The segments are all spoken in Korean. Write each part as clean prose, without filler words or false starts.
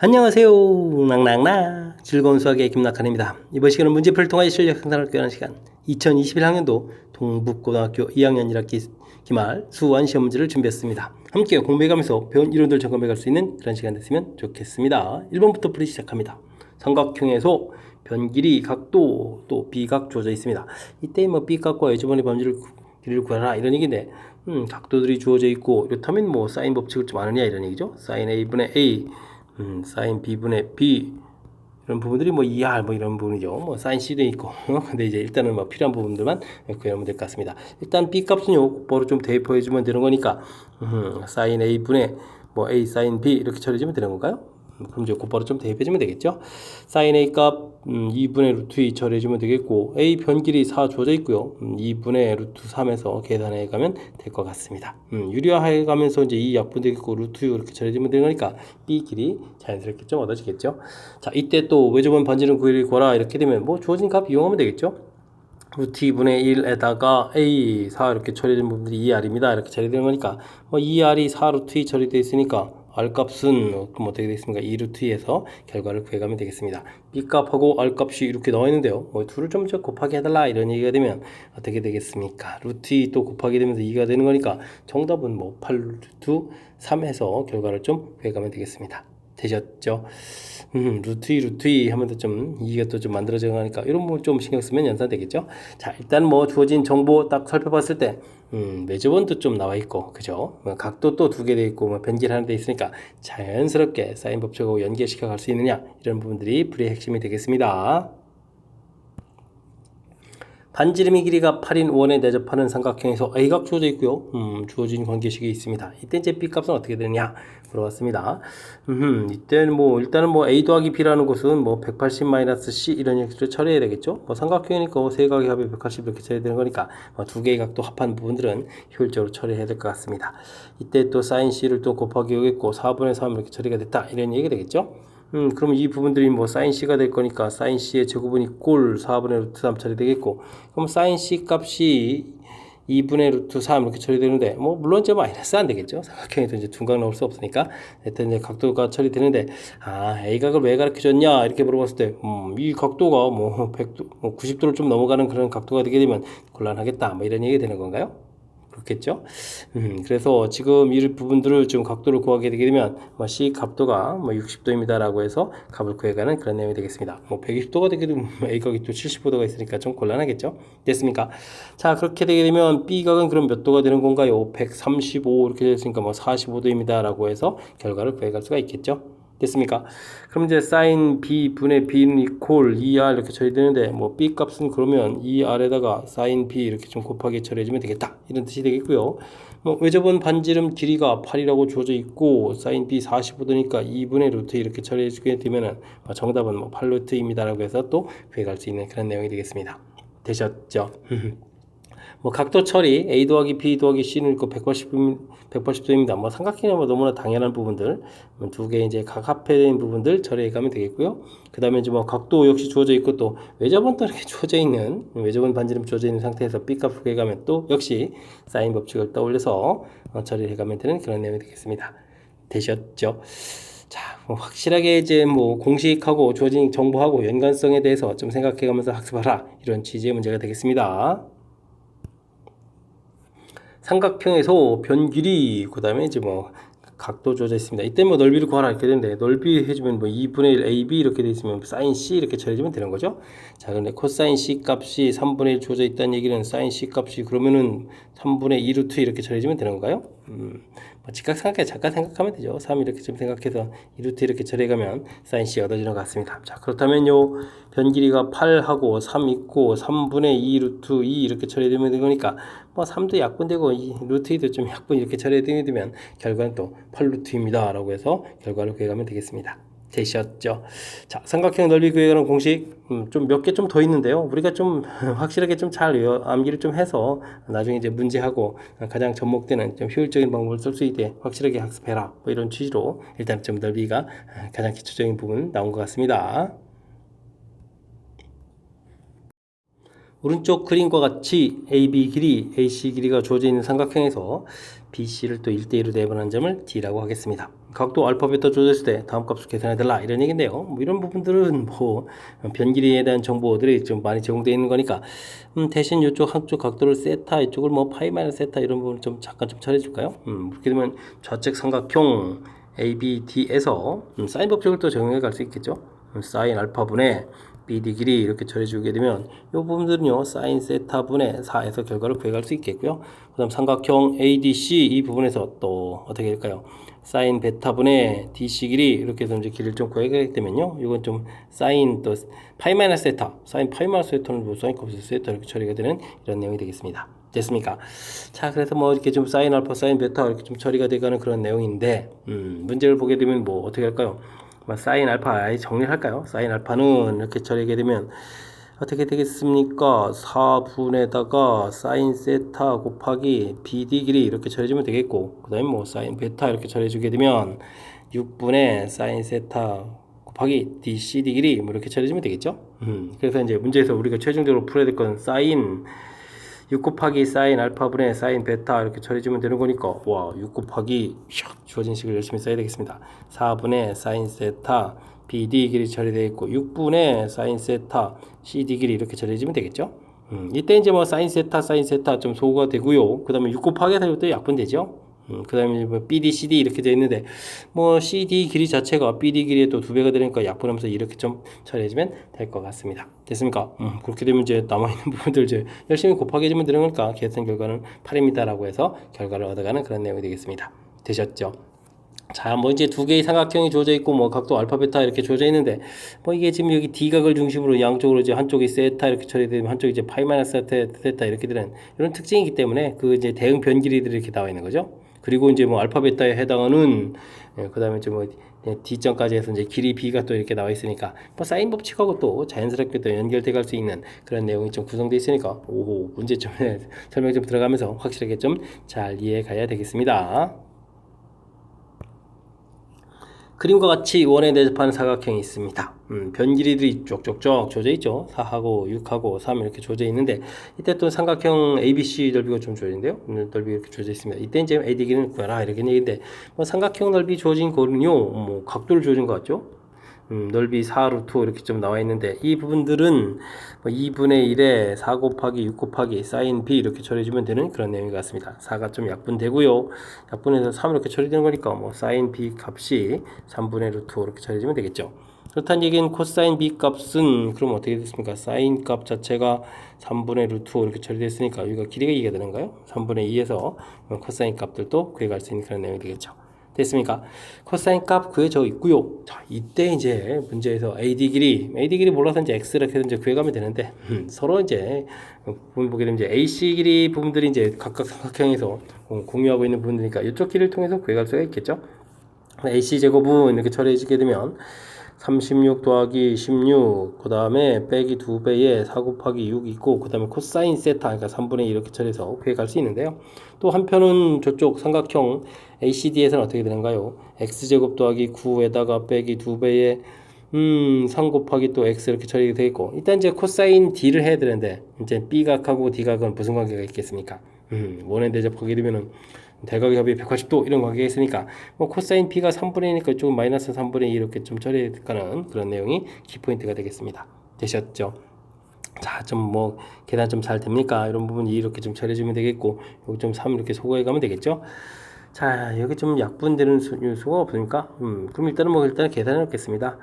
안녕하세요. 낭낭낭 즐거운 수학의 김낙한입니다. 이번 시간은 문제풀이를 통하여 실력 향상을 꾀하는 시간 2021학년도 동북고등학교 2학년 1학기 기말 수원 시험 문제를 준비했습니다. 함께 공부해가면서 배운 이론들 점검해갈 수 있는 그런 시간 됐으면 좋겠습니다. 1번부터 풀이 시작합니다. 삼각형에서 변길이, 각도, 또 비각 주어져 있습니다. 이때 B각과 A주번의 범위를 길이를 구하라 이런 얘기인데 각도들이 주어져 있고 이렇다면 사인 법칙을 좀 아느냐 이런 얘기죠. 사인 A분의 A 사인 B분의 B 이런 부분들이 ER 이런 부분이죠. 사인 C도 있고 근데 이제 일단은 필요한 부분들만 구해놓으면 될 것 같습니다. 일단 B 값은요 바로 좀 대입해주면 되는 거니까 사인 A분의 A 사인 B 이렇게 처리해주면 되는 건가요? 그럼 이제 곧바로 좀 대입해주면 되겠죠. 사인 A 값 2분의 루트 2 처리해주면 되겠고 A 변길이 4 주어져 있고요. 2분의 루트 3에서 계산해 가면 될 것 같습니다. 유리화해 가면서 이제 이 약분 되겠고 루트 6 이렇게 처리해주면 되는 거니까 B 길이 자연스럽게 좀 얻어지겠죠. 자, 이때 또 외접원 반지름 구하라 이렇게 되면 주어진 값 이용하면 되겠죠. 루트 2분의 1에다가 A 4 이렇게 처리된 부분들이 2R입니다. 이렇게 처리되는 거니까 2R이 4 루트 2 처리되어 있으니까 R값은 그럼 어떻게 되겠습니까? 2루트 2에서 결과를 구해가면 되겠습니다. B값하고 R값이 이렇게 나와 있는데요. 둘을 좀 곱하기 해달라 이런 얘기가 되면 어떻게 되겠습니까? 루트 2 또 곱하기 되면서 2가 되는 거니까 정답은 8루트 3에서 결과를 좀 구해가면 되겠습니다. 되셨죠? 루트 2 하면서 좀 이가 또 좀 만들어져 가니까 이런 부분 좀 신경 쓰면 연산되겠죠. 자, 일단 주어진 정보 딱 살펴봤을 때 매저번도 좀 나와 있고 그죠? 각도 또 2개 돼 있고 변기를 하나 돼 있으니까 자연스럽게 사인 법칙하고 연계시켜 갈 수 있느냐 이런 부분들이 풀이의 핵심이 되겠습니다. 반지름의 길이가 8인 원에 내접하는 삼각형에서 A각 주어져 있고요. 주어진 관계식이 있습니다. 이때 이제 B값은 어떻게 되느냐 물어봤습니다. 이때는 일단은 A 더하기 B라는 것은 180-C 이런 식으로 처리해야 되겠죠. 삼각형이니까 세 각의 합이 180 이렇게 처리되는 거니까 두 개의 각도 합한 부분들은 효율적으로 처리해야 될 것 같습니다. 이때 또 사인 C를 또 곱하기 하겠고 4분의 3 이렇게 처리가 됐다 이런 얘기가 되겠죠. 그럼 이 부분들이 사인 C가 될 거니까 사인 C의 제곱은 꼴 4분의 루트 3 처리되겠고 그럼 사인 C 값이 2분의 루트 3 이렇게 처리되는데 물론 이제 마이너스 안 되겠죠. 삼각형에도 이제 둔각 나올 수 없으니까 일단 이제 각도가 처리되는데 A각을 왜 가르쳐 줬냐 이렇게 물어봤을 때 이 각도가 100도 90도를 좀 넘어가는 그런 각도가 되게 되면 곤란하겠다 이런 얘기가 되는 건가요? 그렇겠죠. 그래서 지금 이 부분들을 좀 각도를 구하게 되게 되면 C 각도가 60도입니다 라고 해서 값을 구해가는 그런 내용이 되겠습니다. 120도가 되게 되면 A각이 또 75도가 있으니까 좀 곤란하겠죠. 됐습니까? 자, 그렇게 되게 되면 B각은 그럼 몇 도가 되는 건가요? 135 이렇게 됐으니까 45도입니다 라고 해서 결과를 구해갈 수가 있겠죠. 됐습니까? 그럼 이제 사인 B분의 B는 이퀄 2R 이렇게 처리되는데 B 값은 그러면 2R에다가 사인 B 이렇게 좀 곱하기 처리해주면 되겠다 이런 뜻이 되겠고요. 외접은 반지름 길이가 8이라고 주어져 있고 사인 B 45도니까 2분의 루트 이렇게 처리해주게 되면은 정답은 8루트입니다 라고 해서 또 구해갈 수 있는 그런 내용이 되겠습니다. 되셨죠? 각도 처리 A 더하기 B 더하기 C는 있고 180도입니다. 삼각형이면 너무나 당연한 부분들 두 개 이제 각 합해된 부분들 처리해 가면 되겠고요. 그 다음에 이제 각도 역시 주어져 있고 또 외접은 또 이렇게 주어져 있는 외접은 반지름 주어져 있는 상태에서 B 값을 구해 가면 또 역시 사인 법칙을 떠올려서 처리해 가면 되는 그런 내용이 되겠습니다. 되셨죠? 자, 확실하게 이제 공식하고 주어진 정보하고 연관성에 대해서 좀 생각해 가면서 학습하라 이런 취지의 문제가 되겠습니다. 삼각형에서 변길이 그 다음에 이제 각도 주어져 있습니다. 이때 넓이를 구하라 이렇게 되는데 넓이 해주면 2분의 1 AB 이렇게 되어 있으면 사인 C 이렇게 처리해주면 되는 거죠. 자, 근데 코사인 C 값이 3분의 1 주어져 있다는 얘기는 사인 C 값이 그러면은 3분의 2 루트 이렇게 처리해주면 되는 건가요? 즉각 생각해 잠깐 생각하면 되죠. 3 이렇게 좀 생각해서 2루트 이렇게 처리해가면 사인 C 얻어지는 것 같습니다. 자, 그렇다면요 변 길이가 8하고 3 있고 3분의 2 루트 2 이렇게 처리되면 되는 거니까 3도 약분되고 루트 2도 좀 약분 이렇게 처리되면 결과는 또 8루트입니다 라고 해서 결과를 구해가면 되겠습니다. 되셨죠? 자, 삼각형 넓이 구해가는 공식 좀 몇 개 좀 더 있는데요. 우리가 좀 확실하게 좀 잘 암기를 좀 해서 나중에 이제 문제하고 가장 접목되는 좀 효율적인 방법을 쓸 수 있게 확실하게 학습해라 이런 취지로 일단 좀 넓이가 가장 기초적인 부분 나온 것 같습니다. 오른쪽 그림과 같이 AB 길이, AC 길이가 주어져 있는 삼각형에서 BC를 또 1대1로 대변한 점을 D라고 하겠습니다. 각도 알파 베타 조절했을 때 다음 값을 계산해달라 이런 얘기인데요. 뭐 이런 부분들은 뭐 변길이에 대한 정보들이 좀 많이 제공되어 있는 거니까 대신 이쪽 한쪽 각도를 세타 이쪽을 뭐 파이 마이너스 세타 이런 부분 좀 잠깐 좀 처리해 줄까요? 그렇게 되면 좌측 삼각형 ABD에서 사인 법칙을 또 적용해 갈 수 있겠죠. 사인 알파분의 BD 길이 이렇게 처리해주게 되면 이 부분들은요 사인 세타 분의 4에서 결과를 구해갈 수 있겠고요. 그 다음 삼각형 ADC 이 부분에서 또 어떻게 될까요? 사인 베타 분의 DC 길이 이렇게 해서 이제 길이를 좀 구하게 되면요 이건 좀 사인 또 파이 마이너스 세타 사인 파이 마이너스 세타는 뭐 사인 값에서 세타 이렇게 처리가 되는 이런 내용이 되겠습니다. 됐습니까? 자, 그래서 뭐 이렇게 좀 사인 알파, 사인 베타 이렇게 좀 처리가 돼가는 그런 내용인데, 문제를 보게 되면 뭐 어떻게 할까요? 사인 알파 아예 정리를 할까요? 사인 알파는 이렇게 처리하게 되면 어떻게 되겠습니까? 4분에다가 사인 세타 곱하기 BD 길이 이렇게 처리해주면 되겠고, 그 다음에 뭐 사인 베타 이렇게 처리해주게 되면 6분의 사인 세타 곱하기 DCD 길이 뭐 이렇게 처리해주면 되겠죠? 그래서 이제 문제에서 우리가 최종적으로 풀어야 될 건 사인 6 곱하기 사인 알파분의 사인 베타 이렇게 처리해주면 되는 거니까 와 6 곱하기 주어진 식을 열심히 써야 되겠습니다. 4분의 사인 세타 BD 길이 처리되어 있고 6분의 사인 세타 CD 길이 이렇게 처리해주면 되겠죠. 이때 이제 뭐 사인 세타 좀 소거가 되고요. 그 다음에 6 곱하기 해서 또 약분되죠. 그 다음에 뭐 BD, CD 이렇게 되어 있는데 뭐 CD 길이 자체가 BD 길이에 또 2배가 되니까 약분하면서 이렇게 좀 처리해주면 될 것 같습니다. 됐습니까? 그렇게 되면 이제 남아있는 부분들 이제 열심히 곱하기 해주면 되는 거니까 계산 결과는 8입니다라고 해서 결과를 얻어가는 그런 내용이 되겠습니다. 되셨죠? 자, 뭐 이제 두 개의 삼각형이 주어져 있고 뭐 각도 알파 베타 이렇게 주어져 있는데 뭐 이게 지금 여기 D각을 중심으로 양쪽으로 이제 한쪽이 세타 이렇게 처리되면 한쪽이 이제 파이 마이너스 세타 이렇게 되는 이런 특징이기 때문에 그 이제 대응 변길이들이 이렇게 나와 있는 거죠. 그리고 이제 뭐 알파 베타에 해당하는 그다음에 이제 뭐 D점까지 해서 이제 길이 B가 또 이렇게 나와 있으니까 뭐 사인 법칙하고 또 자연스럽게 또 연결돼 갈 수 있는 그런 내용이 좀 구성되어 있으니까 오호 문제점에 설명 좀 들어가면서 확실하게 좀 잘 이해해 가야 되겠습니다. 그림과 같이 원에 대접하는 사각형이 있습니다. 변길이들이 쪽쪽쪽 조져 있죠. 4하고 6하고 3 이렇게 조져 있는데 이때 또 삼각형 ABC 넓이가 좀 조져있는데요. 넓이 이렇게 조져 있습니다. 이때 이제 AD 길이는 구하라 이렇게 얘기인데 뭐 삼각형 넓이 조진 거는요. 뭐 각도를 조진 것 같죠. 넓이 4루트 이렇게 좀 나와 있는데 이 부분들은 뭐 2분의 1에 4 곱하기 6 곱하기 사인 B 이렇게 처리해주면 되는 그런 내용인 것 같습니다. 4가 좀 약분되고요. 약분해서 3 이렇게 처리되는 거니까 뭐 사인 B 값이 3분의 루트 이렇게 처리해주면 되겠죠. 그렇다는 얘기는 코사인 B 값은 그럼 어떻게 됐습니까? 사인 값 자체가 3분의 루트 이렇게 처리됐으니까 여기가 길이가 2가 되는가요? 3분의 2에서 코사인 값들도 구해갈 수 있는 그런 내용이 되겠죠. 됐습니까? 코사인 값 구해져 있고요. 자, 이때 이제 문제에서 AD 길이 몰라서 이제 X를 해서 이제 구해가면 되는데, 서로 이제, 부분 보게 되면 이제 AC 길이 부분들이 이제 각각 삼각형에서 공유하고 있는 부분이니까 이쪽 길이를 통해서 구해갈 수가 있겠죠. AC 제곱은 이렇게 처리해지게 되면 36 더하기 16, 그 다음에 빼기 2배에 4 곱하기 6 있고, 그 다음에 코사인 세타, 그러니까 3분의 2 이렇게 처리해서 구해갈 수 있는데요. 또 한편은 저쪽 삼각형 ACD에서는 어떻게 되는가요? X제곱 더하기 9에다가 빼기 2배에 3 곱하기 또 X 이렇게 처리가 되겠고, 일단 이제 코사인 D를 해야 되는데, 이제 B각하고 D각은 무슨 관계가 있겠습니까? 원에 대접하게 되면은 대각의 합이 180도 이런 관계가 있으니까 뭐 코사인 B가 3분의 2니까 이쪽은 마이너스 3분의 2 이렇게 좀 처리가는 그런 내용이 키포인트가 되겠습니다. 되셨죠? 자, 좀 뭐 계산 좀 잘 됩니까? 이런 부분 이렇게 좀 처리해주면 되겠고 여기 좀 3 이렇게 소거해 가면 되겠죠? 자, 여기 좀 약분되는 수가 없으니까 그럼 일단은 계산해 놓겠습니다.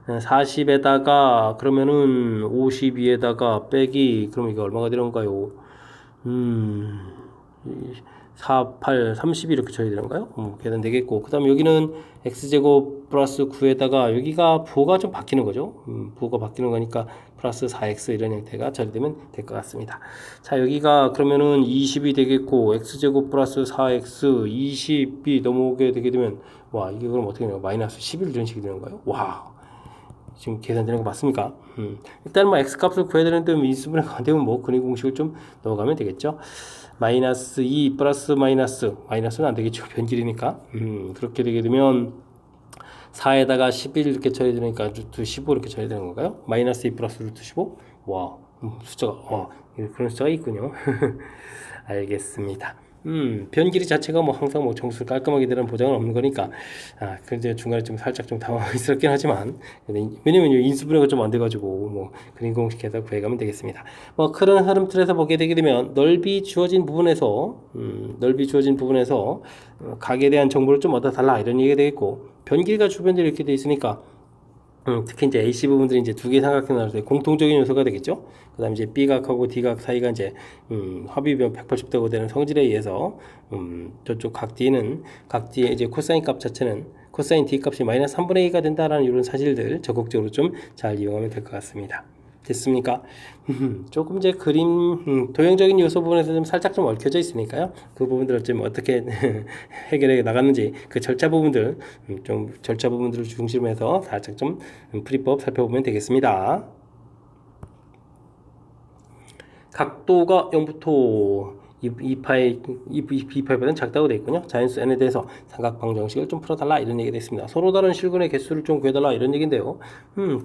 40에다가 그러면은 52에다가 빼기 그럼 이게 얼마가 되는가요? 4, 8, 30 이렇게 처리 되는가요? 계산 되겠고 그 다음에 여기는 x제곱 플러스 9에다가 여기가 부호가 좀 바뀌는 거죠. 부호가 바뀌는 거니까 플러스 4x 이런 형태가 처리되면 될 것 같습니다. 자, 여기가 그러면은 20이 되겠고 x제곱 플러스 4x 20이 넘어오게 되게 되면 와 이게 그럼 어떻게 되나요? 마이너스 11 이런 식이 되는 거예요. 와 지금 계산되는 거 맞습니까? 일단 뭐 x 값을 구해야 되는데 미분의 안 되면 뭐 근의 공식을 좀 넣어가면 되겠죠. 마이너스 2 플러스 마이너스는 안 되겠죠. 변길이니까. 그렇게 되게 되면 4에다가 11 이렇게 처리되니까 루트 15 이렇게 처리되는 건가요? 마이너스 2 플러스 루트 15? 와, 숫자가, 그런 숫자가 있군요. 알겠습니다. 변 길이 자체가 뭐 항상 뭐 정수를 깔끔하게 되는 보장은 없는 거니까, 근데 중간에 좀 살짝 좀 당황스럽긴 하지만, 왜냐면 인수분해가 좀 안 돼가지고, 뭐, 그림 공식해서 구해가면 되겠습니다. 뭐, 그런 흐름 틀에서 보게 되게 되면, 넓이 주어진 부분에서, 각에 대한 정보를 좀 얻어달라, 이런 얘기가 되겠고, 변 길이가 주변대로 이렇게 돼 있으니까, 특히 이제 AC 부분들이 이제 두 개 삼각형 나올 때 공통적인 요소가 되겠죠. 그 다음에 이제 B각하고 D각 사이가 이제, 합이면 180도가 되는 성질에 의해서, 저쪽 각 D의 이제 코사인 값 자체는 코사인 D 값이 마이너스 3분의 2가 된다라는 이런 사실들 적극적으로 좀 잘 이용하면 될 것 같습니다. 됐습니까? 조금 이제 그림 도형적인 요소 부분에서 좀 살짝 좀 얽혀져 있으니까요. 그 부분들을 좀 어떻게 해결해 나갔는지 그 절차 부분들 좀 절차 부분들을 중심으로 해서 살짝 좀 풀이법 살펴보면 되겠습니다. 각도가 0부터 2파이보다는 작다고 되어 있군요. 자연수 n에 대해서 삼각방 정식을 좀 풀어달라 이런 얘기가 됐습니다. 서로 다른 실근의 개수를 좀 구해달라 이런 얘기인데요.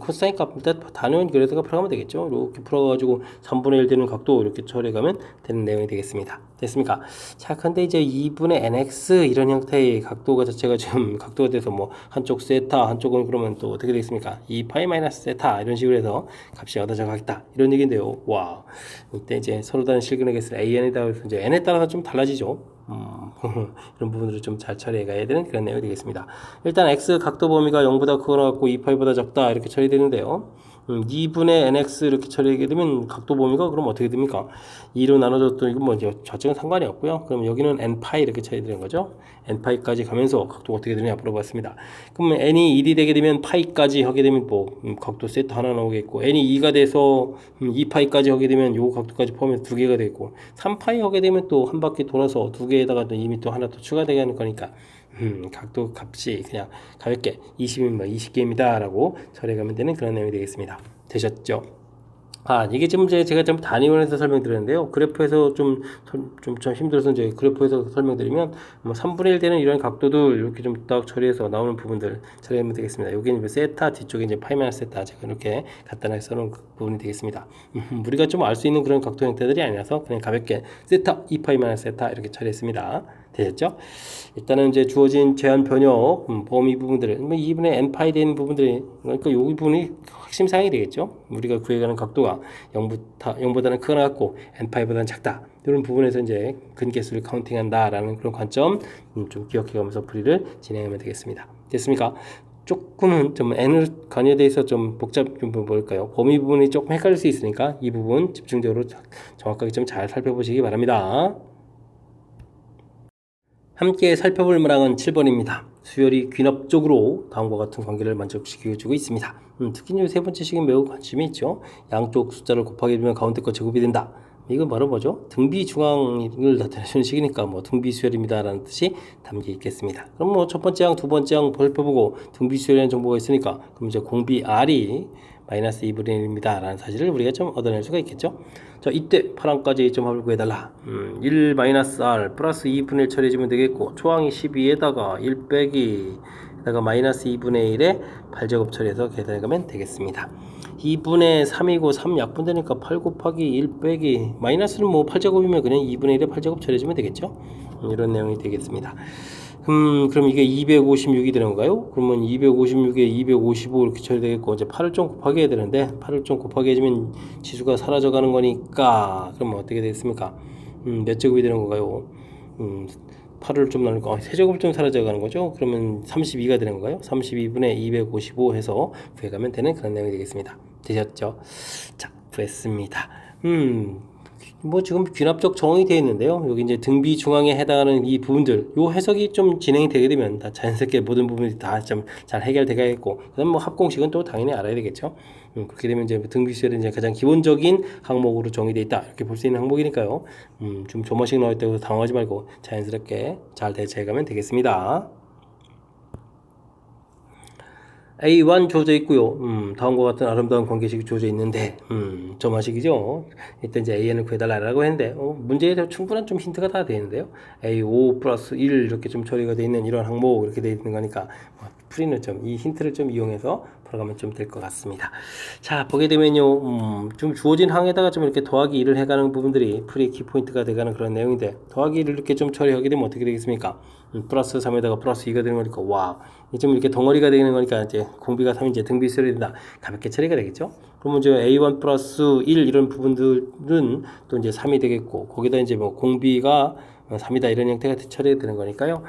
코사인 값 일단 단원 그래서가 풀어가면 되겠죠. 이렇게 풀어가지고 3분의 1 되는 각도 이렇게 처리해가면 되는 내용이 되겠습니다. 됐습니까? 자, 근데 이제 2분의 nx 이런 형태의 각도가 자체가 좀 각도가 돼서 뭐 한쪽 세타 한쪽은 그러면 또 어떻게 되겠습니까? 2파이 마이너스 세타 이런 식으로 해서 값이 얻어져 가겠다 이런 얘기인데요. 와, 이때 이제 서로 다른 실근의 개수를 an이다 해서 이제 n에 따라서 좀 달라지죠. 이런 부분들을 좀 잘 처리해 가야 되는 그런 내용이 되겠습니다. 일단 x 각도 범위가 0보다 크거나 같고 2파이보다 적다 이렇게 처리되는데요. 2분의 nx 이렇게 처리하게 되면 각도 범위가 그럼 어떻게 됩니까? 2로 나눠졌던 이건 뭐 좌측은 상관이 없고요. 그럼 여기는 n파이 이렇게 처리되는 거죠. n파이까지 가면서 각도가 어떻게 되느냐 물어봤습니다. 그러면 n이 1이 되게 되면 파이까지 하게 되면 뭐 각도 세트 하나 나오겠고 n이 2가 돼서 2파이까지 하게 되면 요 각도까지 포함해서 두 개가 되고 3파이 하게 되면 또 한 바퀴 돌아서 두 개에다가 또 이미 또 하나 또 추가되게 하는 거니까 각도 값이 그냥 가볍게 20이면 20개입니다 라고 처리해가면 되는 그런 내용이 되겠습니다. 되셨죠? 이게 지금 제가 좀 단위원에서 설명드렸는데요. 그래프에서 좀 힘들어서 이제 그래프에서 설명드리면 뭐 3분의 1 되는 이런 각도들 이렇게 좀 딱 처리해서 나오는 부분들 처리하면 되겠습니다. 여기는 세타 뒤쪽에 이제 파이 마이너스 세타 제가 이렇게 간단하게 써놓은 부분이 되겠습니다. 우리가 좀 알 수 있는 그런 각도 형태들이 아니라서 그냥 가볍게 세타 2파이 마이너스 세타 이렇게 처리했습니다. 되셨죠? 일단은 이제 주어진 제한 변형 범위 부분들을 2분의 n파이 되는 부분들이 그러니까 이 부분이 핵심 사항이 되겠죠. 우리가 구해가는 각도가 0보다는 크거나 같고 n파이보다는 작다. 이런 부분에서 이제 근개수를 카운팅한다라는 그런 관점 좀 기억해가면서 풀이를 진행하면 되겠습니다. 됐습니까? 조금은 좀 n을 관여돼 있어 좀 좀 뭘까요? 범위 부분이 조금 헷갈릴 수 있으니까 이 부분 집중적으로 정확하게 좀 잘 살펴보시기 바랍니다. 함께 살펴볼 문항은 7번입니다. 수열이 귀납적으로 다음과 같은 관계를 만족시켜주고 있습니다. 특히 이 세 번째 식은 매우 관심이 있죠. 양쪽 숫자를 곱하게 되면 가운데 거 제곱이 된다. 이건 바로 뭐죠? 등비 중앙을 나타내주는 식이니까 뭐 등비 수열입니다 라는 뜻이 담겨 있겠습니다. 그럼 뭐 첫 번째 항, 두 번째 항 살펴보고 등비 수열이라는 정보가 있으니까 그럼 이제 공비 R이 마이너스 2분의 1입니다 라는 사실을 우리가 좀 얻어낼 수가 있겠죠. 자, 이때 파랑까지 좀 합을 구해달라. 1 마이너스 R 플러스 2분의 1 처리해주면 되겠고 초항이 12에다가 1 빼기 에다가 마이너스 2분의 1에 8제곱 처리해서 계산해가면 되겠습니다. 2분의 3이고 3 약분되니까 8 곱하기 1 빼기 마이너스는 뭐 8제곱이면 그냥 2분의 1에 8제곱 처리해주면 되겠죠. 이런 내용이 되겠습니다. 그럼 이게 256이 되는 건가요? 그러면 256에 255 이렇게 처리되겠고 이제 8을 좀 곱하게 해야 되는데 8을 좀 곱하게 해주면 지수가 사라져 가는 거니까 그럼 어떻게 되겠습니까? 몇 제곱이 되는 건가요? 8을 좀 나누고 세제곱 좀 사라져 가는 거죠? 그러면 32가 되는 건가요? 32분의 255 해서 구해가면 되는 그런 내용이 되겠습니다. 되셨죠? 자, 구했습니다. 뭐 지금 귀납적 정의 되어 있는데요. 여기 이제 등비 중앙에 해당하는 이 부분들, 요 해석이 좀 진행이 되게 되면 다 자연스럽게 모든 부분이 다 좀 잘 해결되겠고, 그다음 뭐 합공식은 또 당연히 알아야 되겠죠. 그렇게 되면 이제 등비 수열은 이제 가장 기본적인 항목으로 정의되어 있다 이렇게 볼 수 있는 항목이니까요. 좀 조마식 나올 때도 당황하지 말고 자연스럽게 잘 대처해가면 되겠습니다. A1 주어져 있고요. 다음과 같은 아름다운 관계식이 주어져 있는데, 점화식이죠. 일단 이제 AN을 구해달라고 했는데, 문제에 충분한 좀 힌트가 다 되어 있는데요. A5 플러스 1 이렇게 좀 처리가 되어 있는 이런 항목 이렇게 되어 있는 거니까, 풀이는 좀 이 힌트를 좀 이용해서 풀어가면 좀 될 것 같습니다. 자, 보게 되면요, 좀 주어진 항에다가 좀 이렇게 더하기 1을 해가는 부분들이 풀이의 키포인트가 되가는 그런 내용인데, 더하기 1을 이렇게 좀 처리하게 되면 어떻게 되겠습니까? 플러스 3에다가 플러스 2가 되는 거니까, 와, 좀 이렇게 덩어리가 되는 거니까, 이제 공비가 3이 이제 등비수열이 된다. 가볍게 처리가 되겠죠? 그러면 이제 A1 플러스 1 이런 부분들은 또 이제 3이 되겠고, 거기다 이제 뭐 공비가 3이다 이런 형태가 처리가 되는 거니까요.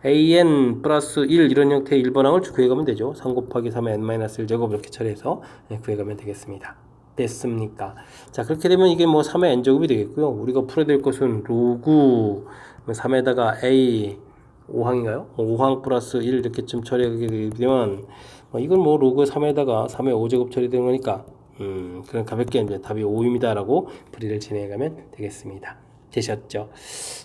an 플러스 1 이런 형태의 1번항을 구해가면 되죠. 3 곱하기 3의 n-1 제곱 이렇게 처리해서 구해가면 되겠습니다. 됐습니까? 자, 그렇게 되면 이게 뭐 3의 n제곱이 되겠고요. 우리가 풀어야 될 것은 로그 3에다가 a 5항인가요? 5항 플러스 1 이렇게 좀 처리하게 되면 이건 뭐 로그 3에다가 3의 5제곱 처리되는 거니까 그런 가볍게 이제 답이 5입니다 라고 풀이를 진행해가면 되겠습니다. 되셨죠?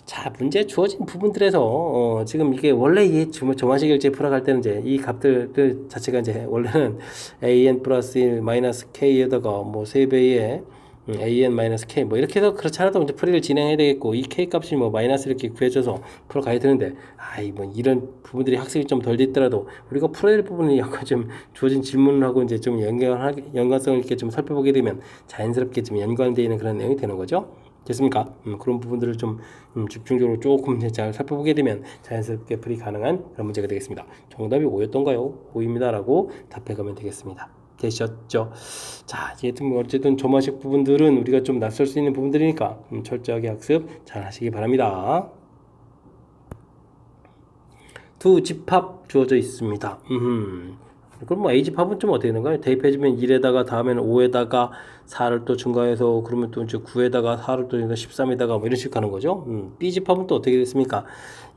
자, 문제 주어진 부분들에서 지금 이게 원래 이 조만식 일제 풀어갈 때는 이제 이 값들 자체가 이제 원래는 an 플러스 1 마이너스 k에다가 뭐 3배의 an 마이너스 k 뭐 이렇게 해서 그렇지 않아도 이제 풀이를 진행해야 되겠고 이 k 값이 뭐 마이너스 이렇게 구해줘서 풀어가야 되는데 뭐 이런 부분들이 학습이 좀 덜 됐더라도 우리가 풀어야 될 부분이 약간 좀 주어진 질문하고 이제 좀 연관성을 이렇게 좀 살펴보게 되면 자연스럽게 좀 연관되어 있는 그런 내용이 되는 거죠. 됐습니까? 그런 부분들을 좀 집중적으로 조금 잘 살펴보게 되면 자연스럽게 풀이 가능한 그런 문제가 되겠습니다. 정답이 5였던가요? 5입니다 라고 답해가면 되겠습니다. 되셨죠? 자, 어쨌든 조마식 부분들은 우리가 좀 낯설 수 있는 부분들이니까 철저하게 학습 잘 하시기 바랍니다. 두 집합 주어져 있습니다. 그럼 뭐 A집합은 좀 어떻게 되는가요? 대입해주면 1에다가 다음에는 5에다가 4를 또 증가해서 그러면 또 이제 9에다가 4를 또 13에다가 뭐 이런 식으로 가는 거죠. B집합은 또 어떻게 됐습니까?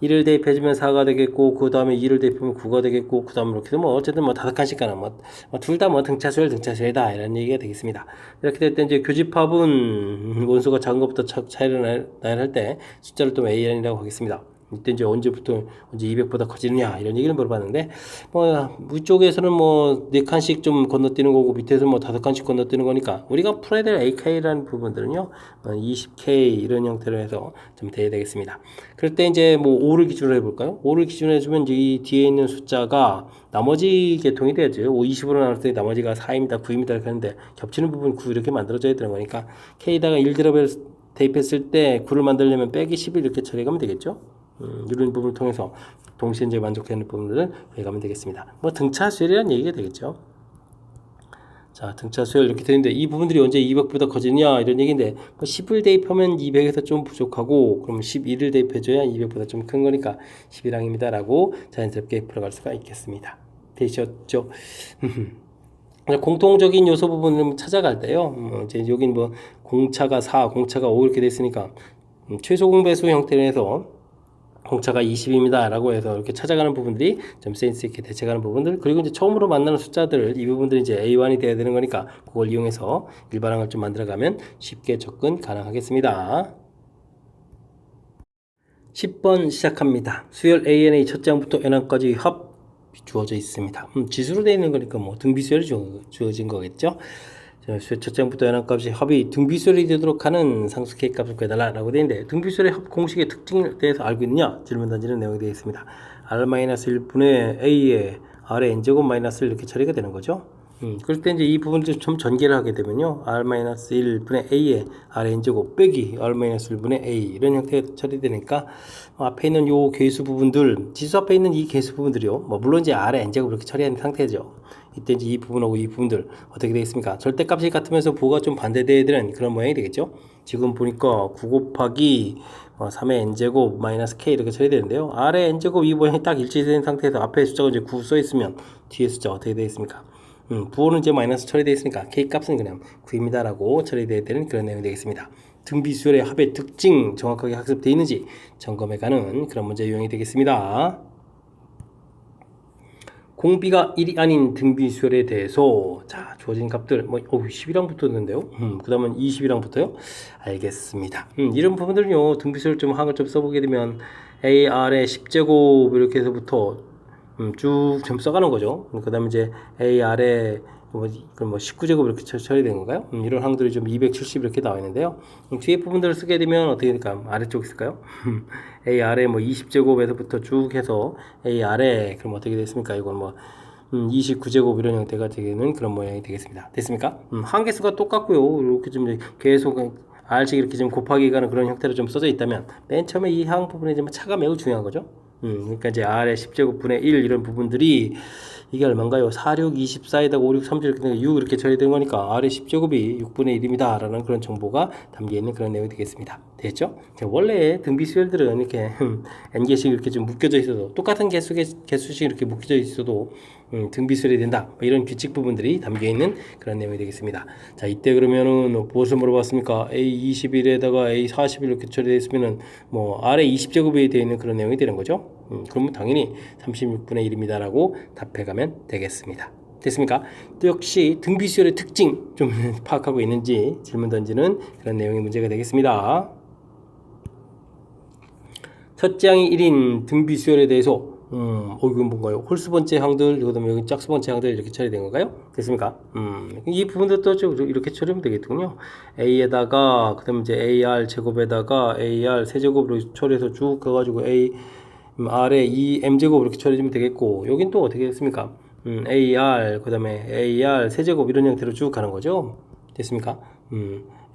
1을 대입해주면 4가 되겠고 그 다음에 2를 대입하면 9가 되겠고 그 다음에 이렇게 뭐 어쨌든 뭐 5칸씩 가는 둘 다 뭐 등차수열이다 이런 얘기가 되겠습니다. 이렇게 될 때 이제 교집합은 원수가 작은 것부터 차이를 나열할 때 숫자를 또 AN이라고 하겠습니다. 이때 이제 언제 200보다 커지느냐 이런 얘기를 물어봤는데 뭐 위쪽에서는 뭐 4칸씩 좀 건너뛰는 거고 밑에서 뭐 5칸씩 건너뛰는 거니까 우리가 풀어야 될 AK라는 부분들은요 20K 이런 형태로 해서 좀 돼야 되겠습니다. 그럴 때 이제 뭐 5를 기준으로 해볼까요? 5를 기준으로 해주면 이 뒤에 있는 숫자가 나머지 계통이 돼야죠. 20으로 나눌 때 나머지가 4입니다 9입니다 이렇게 하는데 겹치는 부분 9 이렇게 만들어져야 되는 거니까 K에다가 1 대입했을 때 9를 만들려면 빼기 11 이렇게 처리하면 되겠죠. 이런 부분을 통해서 동시에 이제 만족되는 부분들을 해가면 되겠습니다. 뭐 등차 수열이라는 얘기가 되겠죠. 자, 등차 수열 이렇게 되는데 이 부분들이 언제 200보다 커지냐 이런 얘기인데 뭐 10을 대입하면 200에서 좀 부족하고 그럼 11을 대입해줘야 200보다 좀 큰 거니까 11항입니다 라고 자연스럽게 풀어갈 수가 있겠습니다. 되셨죠? 공통적인 요소 부분을 찾아갈 때요. 이제 여긴 뭐 공차가 4, 공차가 5 이렇게 됐으니까 최소 공배수 형태로 해서 공차가 20입니다 라고 해서 이렇게 찾아가는 부분들이 좀 센스 있게 대체가는 부분들 그리고 이제 처음으로 만나는 숫자들 이 부분들이 이제 A1이 돼야 되는 거니까 그걸 이용해서 일반항을 좀 만들어가면 쉽게 접근 가능하겠습니다. 10번 시작합니다. 수열 ANA 첫 장부터 n항까지 합 주어져 있습니다. 지수로 되어 있는 거니까 뭐 등비수열이 주어진 거겠죠. 첫 장부터 n항값이 합이 등비수열이 되도록 하는 상수 K값을 구해달라고 되어 있는데 등비수열의 합 공식의 특징에 대해서 알고 있느냐 질문 던지는 내용이 되어 있습니다. R-1분의 A에 R의 N제곱 마이너스 이렇게 처리가 되는 거죠. 그럴 때 이제 이 부분을 좀 전개를 하게 되면요. R-1분의 A에 R의 N제곱 빼기 R-1분의 A 이런 형태가 처리되니까 앞에 있는 요 계수 부분들 지수 앞에 있는 이 계수 부분들이요. 물론 이제 R의 N제곱 이렇게 처리하는 상태죠. 이때 이제 이 부분하고 이 부분들 어떻게 되겠습니까? 절대값이 같으면서 부호가 좀 반대되어야 되는 그런 모양이 되겠죠. 지금 보니까 9 곱하기 3의 n제곱 마이너스 k 이렇게 처리되는데요. R의 n제곱 이 모양이 딱 일치된 상태에서 앞에 숫자가 이제 9 써있으면 뒤에 숫자 어떻게 되겠습니까? 부호는 이제 마이너스 처리되어 있으니까 k 값은 그냥 9입니다 라고 처리되어야 되는 그런 내용이 되겠습니다. 등비수열의 합의 특징 정확하게 학습되어 있는지 점검해가는 그런 문제 유형이 되겠습니다. 공비가 1이 아닌 등비수열에 대해서 자 주어진 값들 11항부터 있는데요. 그 다음은 20이랑부터요. 알겠습니다. 이런 부분들은요 등비수열 좀 항을 좀 써보게 되면 AR의 10제곱 이렇게 해서부터 쭉 좀 써가는 거죠. 그 다음에 이제 A 아래 뭐 19제곱 이렇게 처리된 건가요? 이런 항들이 좀 270 이렇게 나와 있는데요. 뒤에 부분들을 쓰게 되면 어떻게 될까? 아래쪽 있을까요? A 아래 뭐 20제곱에서부터 쭉 해서 A 아래 그럼 어떻게 됐습니까? 이건 뭐 29제곱 이런 형태가 되는 그런 모양이 되겠습니다. 됐습니까? 한계수가 똑같고요. 이렇게 좀 이제 계속 R식 이렇게 좀 곱하기 가는 그런 형태로 좀 써져 있다면 맨 처음에 이 항 부분에 좀 차가 매우 중요한 거죠. 그러니까 이제 R의 10제곱분의 1 이런 부분들이 이게 얼마인가요? 4, 6, 24에다가 5, 6, 3, 6 이렇게 처리된 거니까 R의 10제곱이 6분의 1입니다. 라는 그런 정보가 담겨있는 그런 내용이 되겠습니다. 됐죠? 원래 등비수열들은 이렇게 n개씩 이렇게 좀 묶여져 있어도 똑같은 개수씩 이렇게 묶여져 있어도 등비수열이 된다. 뭐 이런 규칙 부분들이 담겨있는 그런 내용이 되겠습니다. 자, 이때 그러면은 무엇을 물어봤습니까? A21에다가 A41 이렇게 처리되어 있으면은 뭐 R의 20제곱이 되어 있는 그런 내용이 되는 거죠. 그러면 당연히 36분의 1입니다. 라고 답해가면 되겠습니다. 됐습니까? 또 역시 등비수열의 특징 좀 파악하고 있는지 질문 던지는 그런 내용의 문제가 되겠습니다. 첫째 항이 1인 등비수열에 대해서 이건 뭔가요? 홀수 번째 항들, 그다음에 여기 짝수 번째 항들 이렇게 처리된 건가요? 됐습니까? 이 부분들도 좀 이렇게 처리하면 되겠군요. A에다가 그다음에 이제 AR 제곱에다가 AR 세제곱으로 처리해서 쭉 가가지고 A R에 2m제곱 이렇게 처리해주면 되겠고, 여긴 또 어떻게 됐습니까? AR, 그 다음에 AR 세제곱 이런 형태로 쭉 가는 거죠. 됐습니까?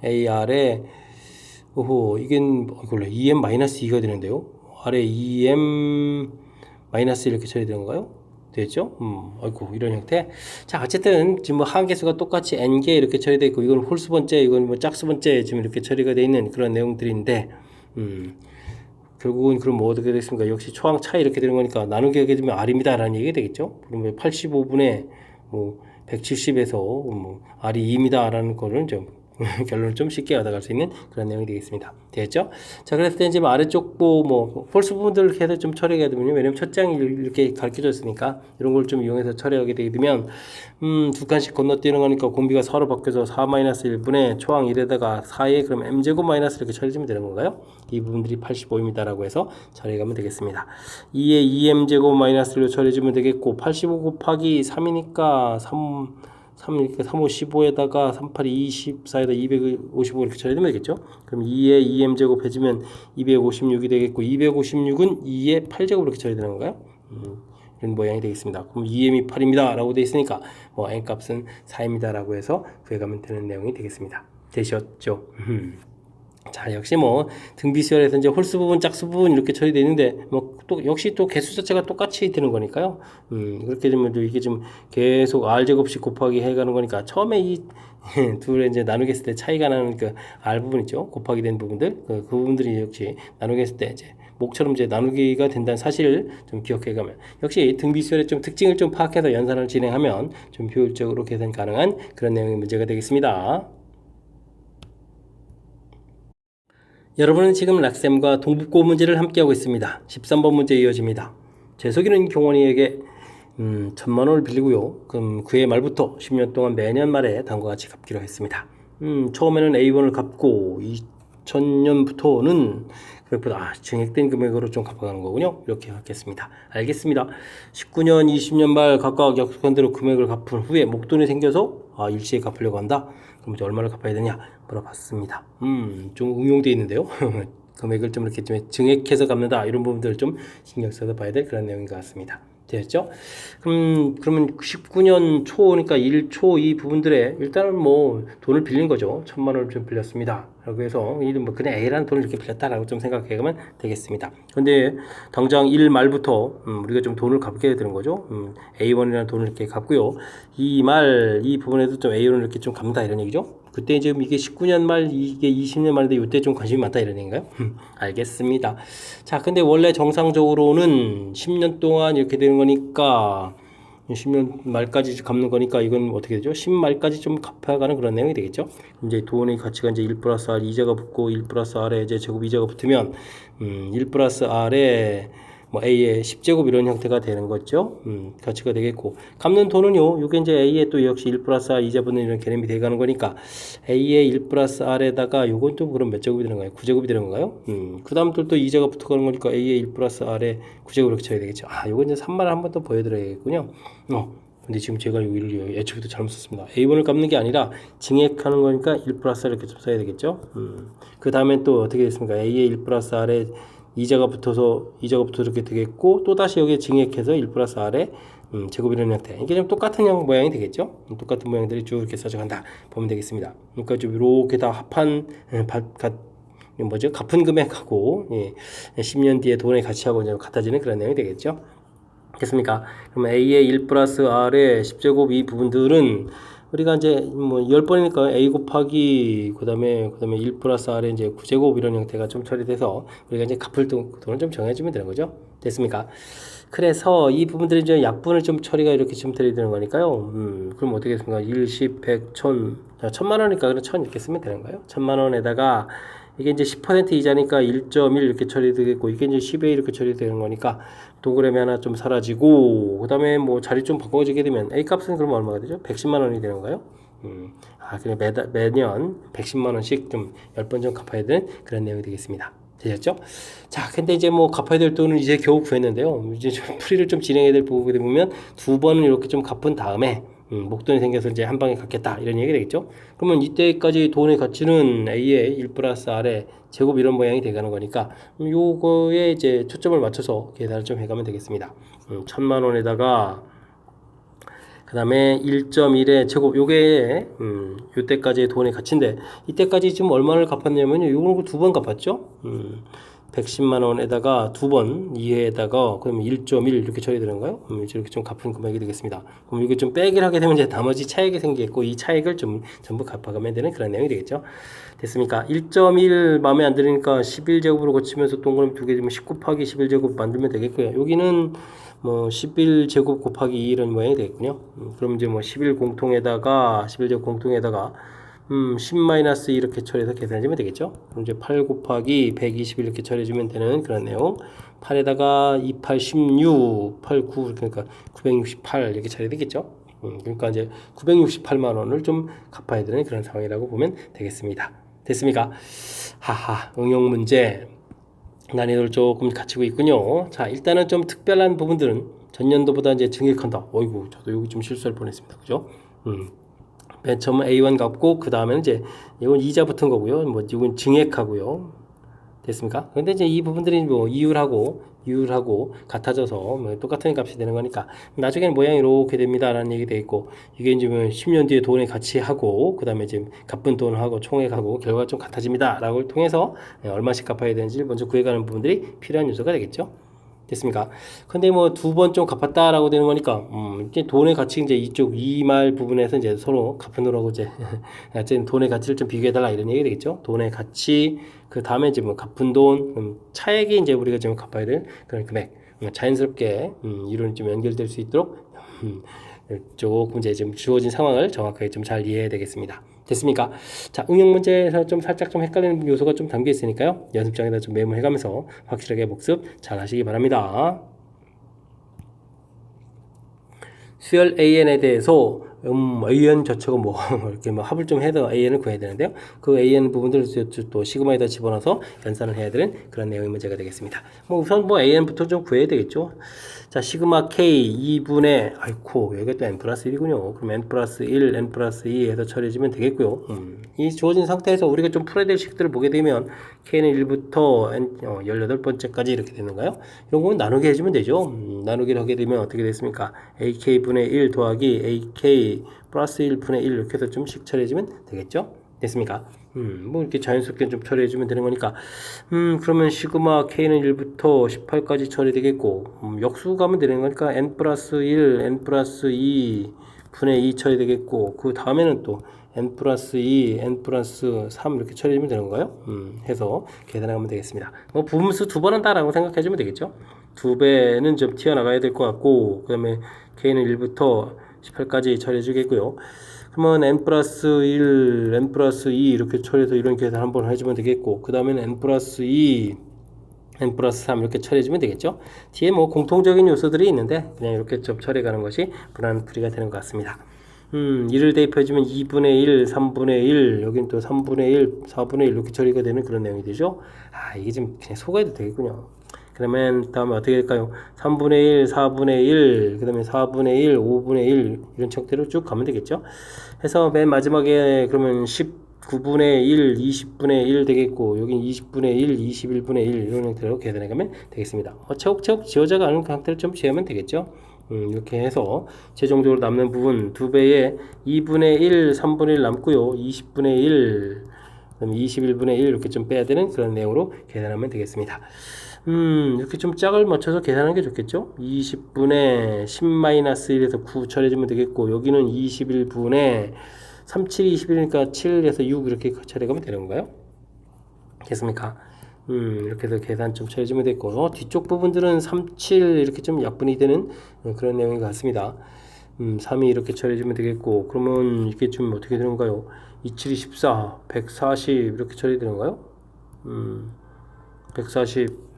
AR에, 이건 2m-2가 되는데요. R에 2m- 이렇게 처리되는 건가요? 됐죠? 아이고, 이런 형태. 자, 어쨌든, 지금 뭐 한계수가 똑같이 n개 이렇게 처리되어 있고, 이건 홀수 번째, 이건 뭐 짝수 번째, 지금 이렇게 처리가 되어 있는 그런 내용들인데, 결국은 그럼 뭐 어떻게 됐습니까? 역시 초항 차이 이렇게 되는 거니까 나누기 하게 되면 R입니다. 라는 얘기가 되겠죠? 그러면 85분의 뭐 170에서 뭐 R이 2입니다. 라는 거를 좀 결론을 좀 쉽게 얻어갈 수 있는 그런 내용이 되겠습니다. 되겠죠? 자, 그랬을 때 이제 아래쪽 뭐 홀수 부분들을 해서 좀 처리하게 되면요. 왜냐면 첫 장이 이렇게 가르쳐 줬으니까 이런 걸 좀 이용해서 처리하게 되게 되면 두 칸씩 건너뛰는 거니까 공비가 서로 바뀌어서 4-1분의 초항 1에다가 4에 그럼 m제곱 마이너스 이렇게 처리해주면 되는 건가요? 이 부분들이 85입니다. 라고 해서 처리해가면 되겠습니다. 2에 2m제곱 마이너스로 처리해주면 되겠고 85 곱하기 3이니까 355에다가 38이 24에다 255 이렇게 처리되면 되겠죠? 그럼 2에 2m제곱 해주면 256이 되겠고 256은 2에 8제곱 이렇게 처리되는 건가요? 이런 모양이 되겠습니다. 그럼 2m이 8입니다. 라고 되어 있으니까 뭐 n값은 4입니다. 라고 해서 구해가면 되는 내용이 되겠습니다. 되셨죠? 자, 역시 뭐 등비수열에서 이제 홀수 부분, 짝수 부분 이렇게 처리되어 있는데 뭐 또 역시 또 개수 자체가 똑같이 되는 거니까요. 그렇게 되면 또 이게 좀 계속 R 제곱씩 곱하기 해가는 거니까 처음에 이 둘의 이제 나누게 했을 때 차이가 나는 그 R 부분 있죠. 곱하기 된 부분들 그 부분들이 역시 나누게 했을 때 이제 목처럼 이제 나누기가 된다는 사실을 좀 기억해가면 역시 등비수열의 좀 특징을 좀 파악해서 연산을 진행하면 좀 효율적으로 계산 가능한 그런 내용의 문제가 되겠습니다. 여러분은 지금 락셈과 동북고 문제를 함께하고 있습니다. 13번 문제 이어집니다. 재석이는 경원이에게 1,000만원을 빌리고요. 그럼 그해 말부터 10년 동안 매년 말에 다음과 같이 갚기로 했습니다. 처음에는 A1을 갚고 2000년부터는 그것보다 증액된 금액으로 좀 갚아가는 거군요. 이렇게 하겠습니다. 알겠습니다. 19년, 20년 말 각각 약속한 대로 금액을 갚은 후에 목돈이 생겨서 일시에 갚으려고 한다. 그럼 이제 얼마를 갚아야 되냐 물어봤습니다. 좀 응용되어 있는데요. 금액을 좀 이렇게 좀 증액해서 갚는다 이런 부분들을 좀 신경 써서 봐야 될 그런 내용인 것 같습니다. 되었죠? 그러면 19년 초니까 1초 이 부분들에 일단은 뭐 돈을 빌린 거죠. 1,000만원을 좀 빌렸습니다. 라고 해서 이는 뭐 그냥 A라는 돈을 이렇게 빌렸다라고 좀 생각해가면 되겠습니다. 근데 당장 1 말부터 우리가 좀 돈을 갚게 되는 거죠. A1이라는 돈을 이렇게 갚고요. 이 부분에도 좀 A1을 이렇게 좀 갚는다 이런 얘기죠. 그때 지금 이게 19년 말, 이게 20년 말인데 이때 좀 관심이 많다 이런 얘기인가요? 알겠습니다. 자, 근데 원래 정상적으로는 10년 동안 이렇게 되는 거니까 10년 말까지 갚는 거니까 이건 어떻게 되죠? 10말까지 좀 갚아가는 그런 내용이 되겠죠? 이제 돈의 가치가 이제 1 플러스 R 이자가 붙고 1 플러스 R에 이제 제곱 이자가 붙으면 1 플러스 R에 뭐 a의 10제곱 이런 형태가 되는 거죠. 가치가 되겠고, 갚는 돈은요, 요게 이제 a의 또 역시 1 플러스 r 이자분의 이런 개념이 돼가는 거니까 a의 1 플러스 r에다가 요건 또 그럼 몇 제곱이 되는 거예요? 9제곱이 되는 건가요? 그 다음 또 이자가 붙어가는 거니까 a의 1 플러스 r에 9제곱 이렇게 쳐야 되겠죠. 아, 요건 이제 3만을 한 번 더 보여드려야겠군요. 근데 지금 제가 여기를 예초부터 잘못 썼습니다. A1을 갚는 게 아니라 증액하는 거니까 1 플러스 R 이렇게 좀 써야 되겠죠. 그 다음에 또 어떻게 됐습니까? A의 1 플러스 R에 이자가 붙어서 이렇게 되겠고, 또 다시 여기에 증액해서 1 플러스 R에 제곱이라는 형태. 이게 좀 똑같은 모양이 되겠죠. 똑같은 모양들이 쭉 이렇게 써져간다 보면 되겠습니다. 그러니까 좀 이렇게 다 합한 갚은 금액하고 10년 뒤에 돈의 가치하고 이제 같아지는 그런 내용이 되겠죠. 됐습니까? 그럼 A의 1 플러스 R의 10제곱 이 부분들은 우리가 이제 뭐 10번이니까 A 곱하기 그 다음에 1 플러스 R의 이제 9제곱 이런 형태가 좀 처리돼서 우리가 이제 갚을 돈을 좀 정해주면 되는 거죠. 됐습니까? 그래서 이 부분들이 이제 약분을 좀 처리가 이렇게 좀 되는 거니까요. 그럼 어떻게 됐습니까? 1, 10, 100, 1000. 자, 1000만 원이니까 그럼 1000 이렇게 쓰면 되는 거예요. 1000만 원에다가 이게 이제 10% 이자니까 1.1 이렇게 처리되겠고, 이게 이제 10에 이렇게 처리되는 거니까 동그라미 하나 좀 사라지고, 그 다음에 뭐 자리 좀 바꿔지게 되면 A 값은 그러면 얼마가 되죠? 110만 원이 되는 거예요. 그래 매년 110만 원씩 좀 10번 좀 갚아야 되는 그런 내용이 되겠습니다. 되셨죠? 자, 근데 이제 뭐 갚아야 될 돈은 이제 겨우 구했는데요. 이제 좀 풀이를 좀 진행해야 될 부분이 보면 두 번은 이렇게 좀 갚은 다음에 목돈이 생겨서 이제 한 방에 갚겠다 이런 얘기가 되겠죠. 그러면 이때까지 돈의 가치는 A의 1 플러스 R의 제곱 이런 모양이 되가는 거니까 요거에 이제 초점을 맞춰서 계산을 좀 해가면 되겠습니다. 1000만 원에다가 그 다음에 1.1의 제곱 요게 요때까지의 돈의 가치인데, 이때까지 지금 얼마를 갚았냐면요, 요걸 두 번 갚았죠. 110만 원에다가 두 번 2회에다가 그러면 1.1 이렇게 처리되는가요? 이렇게 좀 갚은 금액이 되겠습니다. 그럼 이거 좀 빼기를 하게 되면 이제 나머지 차액이 생기겠고, 이 차액을 좀 전부 갚아가면 되는 그런 내용이 되겠죠. 됐습니까? 1.1 마음에 안 들으니까 11제곱으로 고치면서 동그라미 두 개 주면 10 곱하기 11제곱 만들면 되겠고요. 여기는 뭐 11제곱 곱하기 2 이런 모양이 되겠군요. 그럼 이제 뭐 11제곱 공통에다가 10-2 이렇게 처리해서 계산해주면 되겠죠. 그럼 이제 8 곱하기 120 이렇게 처리해주면 되는 그런 내용. 8에다가 2, 8, 16, 8, 9 그러니까 968 이렇게 처리되겠죠. 그러니까 이제 968만 원을 좀 갚아야 되는 그런 상황이라고 보면 되겠습니다. 됐습니까? 하하, 응용 문제 난이도를 조금 갖추고 있군요. 자, 일단은 좀 특별한 부분들은 전년도보다 이제 증액한다. 어이구, 저도 여기 좀 실수할 뻔했습니다. 그죠? 맨 처음 A1 갚고 그 다음에는 이제 이건 이자 붙은 거고요. 뭐 이건 증액하고요. 됐습니까? 근데 이제 이 부분들이 뭐 이율하고 같아져서 뭐 똑같은 값이 되는 거니까 나중에는 모양이 이렇게 됩니다라는 얘기 돼 있고, 이게 이제 뭐 10년 뒤에 돈의 가치하고 그 다음에 지금 갚은 돈하고 총액하고 결과가 좀 같아집니다라고 통해서 얼마씩 갚아야 되는지 먼저 구해가는 부분들이 필요한 요소가 되겠죠. 됐습니까? 근데 뭐 두 번 좀 갚았다라고 되는 거니까 이제 돈의 가치 이제 이쪽 이 말 부분에서 이제 서로 갚은 돈하고 이제 돈의 가치를 좀 비교해달라 이런 얘기 되겠죠. 돈의 가치 그 다음에 이제 뭐 갚은 돈 차액이 이제 우리가 지금 갚아야 될 그런 금액 자연스럽게 이론이 좀 연결될 수 있도록 조금 이제 좀 주어진 상황을 정확하게 좀 잘 이해해야 되겠습니다. 됐습니까? 자, 응용 문제에서 좀 살짝 좀 헷갈리는 요소가 좀 담겨 있으니까요. 연습장에다 좀 메모해가면서 확실하게 복습 잘 하시기 바랍니다. 수열 AN에 대해서 AN 자체가 뭐 이렇게 뭐 합을 좀 해서 AN을 구해야 되는데요. 그 AN 부분들을 또 시그마에다 집어넣어서 연산을 해야 되는 그런 내용의 문제가 되겠습니다. 뭐 우선 뭐 AN부터 좀 구해야 되겠죠. 자, 시그마 K 2분의 아이코 여기가 또 N 플러스 1이군요. 그럼 N 플러스 1, N 플러스 2 해서 처리해주면 되겠고요. 이 주어진 상태에서 우리가 좀 풀어야 될 식들을 보게 되면 K는 1부터 N 18번째까지 이렇게 되는가요? 이런 거는 나누기 해주면 되죠. 나누기를 하게 되면 어떻게 됐습니까? AK분의 1 더하기 AK 플러스 1분의 1 이렇게 해서 좀씩 처리해주면 되겠죠? 됐습니까? 뭐 이렇게 자연스럽게 좀 처리해주면 되는 거니까 그러면 시그마 K는 1부터 18까지 처리되겠고 역수 가면 되는 거니까 N 플러스 1, N 플러스 2 분의 2 처리되겠고 그 다음에는 또 N 플러스 2, N 플러스 3 이렇게 처리해주면 되는 건가요? 해서 계산하면 되겠습니다. 뭐 부분수 두 번 한다라고 생각해주면 되겠죠? 두 배는 좀 튀어나가야 될 것 같고 그 다음에 K는 1부터 18까지 처리해주겠고요. 그러면 N 플러스 1, N 플러스 2 이렇게 처리해서 이런 계산 한번 해주면 되겠고 그 다음에는 N 플러스 2 n 플러스 3 이렇게 처리해주면 되겠죠. 뒤에 뭐 공통적인 요소들이 있는데 그냥 이렇게 좀 처리해가는 것이 불안풀이가 되는 것 같습니다. 1을 대입해주면 2분의 1, 3분의 1, 여긴 또 3분의 1, 4분의 1 이렇게 처리가 되는 그런 내용이 되죠. 이게 좀 그냥 속아도 되겠군요. 그러면 다음에 어떻게 될까요? 3분의 1, 4분의 1, 그 다음에 4분의 1, 5분의 1 이런 형태로 쭉 가면 되겠죠. 해서 맨 마지막에 그러면 19분의 1, 20분의 1 되겠고 여긴 20분의 1, 21분의 1 이런 형태로 계산해 가면 되겠습니다. 차곡차곡 지워져 가는 형태를 좀 지으면 되겠죠. 이렇게 해서 최종적으로 남는 부분 2배에 2분의 1, 3분의 1 남고요. 20분의 1, 그다음 21분의 1 이렇게 좀 빼야 되는 그런 내용으로 계산하면 되겠습니다. 이렇게 좀 짝을 맞춰서 계산하는 게 좋겠죠. 20분의 10-1에서 9 처리해주면 되겠고 여기는 21분의 37, 21이니까 7에서 6 이렇게 처리하면 되는 건가요? 됐습니까? 이렇게 해서 계산 좀 처리해주면 되고 뒤쪽 부분들은 37 이렇게 좀 약분이 되는 그런 내용인 것 같습니다. 3이 이렇게 처리해주면 되겠고 그러면 이게 좀 어떻게 되는 건가요? 27, 24, 140 이렇게 처리되는 건가요? 140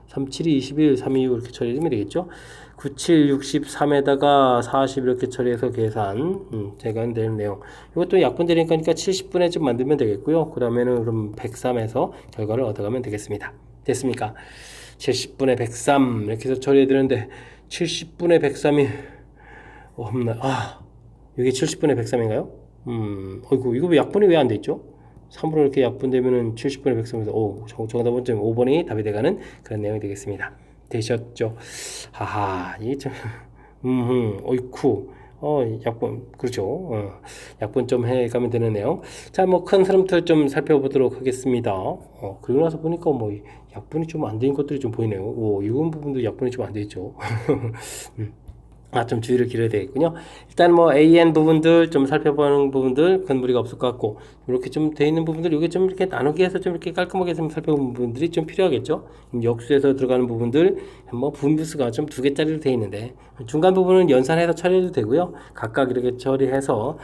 37이 21, 326 이렇게 처리해주면 되겠죠. 97, 63에다가 40 이렇게 처리해서 계산 제가 되는 내용 이것도 약분되니까 70분의 좀 만들면 되겠고요. 그 다음에는 그럼 103에서 결과를 얻어가면 되겠습니다. 됐습니까? 70분의 103 이렇게 해서 처리해야 되는데 70분의 103이 없나? 이게 70분의 103인가요? 어이구 이거 왜 약분이 왜 안 돼 있죠? 3으로 이렇게 약분되면은 70분의 103에서 정답은 좀 5번이 답이 돼가는 그런 내용이 되겠습니다. 되셨죠? 이게 참 어이쿠 약분 그렇죠. 약분 좀 해가면 되는 내용. 자, 뭐 큰 흐름들 좀 살펴보도록 하겠습니다. 그리고 나서 보니까 뭐 약분이 좀 안 되는 것들이 좀 보이네요. 이건 부분도 약분이 좀 안 돼 있죠. 좀 주의를 기울여야 되겠군요. 일단 뭐 AN 부분들 좀 살펴보는 부분들 큰 무리가 없을 것 같고 이렇게 좀 돼 있는 부분들 이게 좀 이렇게 나누기 해서 좀 이렇게 깔끔하게 좀 살펴보는 부분들이 좀 필요하겠죠. 역수에서 들어가는 부분들 뭐 분부수가 좀 2개짜리로 돼 있는데 중간 부분은 연산해서 처리해도 되고요. 각각 이렇게 처리해서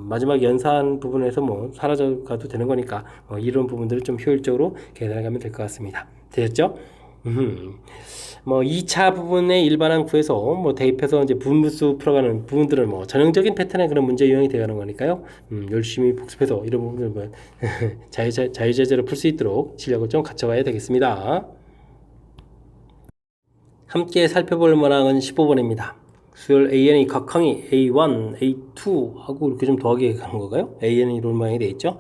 마지막 연산 부분에서 뭐 사라져 가도 되는 거니까 이런 부분들을 좀 효율적으로 계산해 가면 될 것 같습니다. 되셨죠? 뭐 2차 부분의 일반항 구에서 뭐 대입해서 이제 분무수 풀어가는 부분들은 뭐 전형적인 패턴의 그런 문제 유형이 되어가는 거니까요. 열심히 복습해서 이런 부분들 뭐 자유자재로 풀 수 있도록 실력을 좀 갖춰가야 되겠습니다. 함께 살펴볼 문항은 15번입니다. 수열 AN이 각 항이 A1, A2 하고 이렇게 좀 더하게 가는 건가요? AN이 이런 모양이 되어 있죠.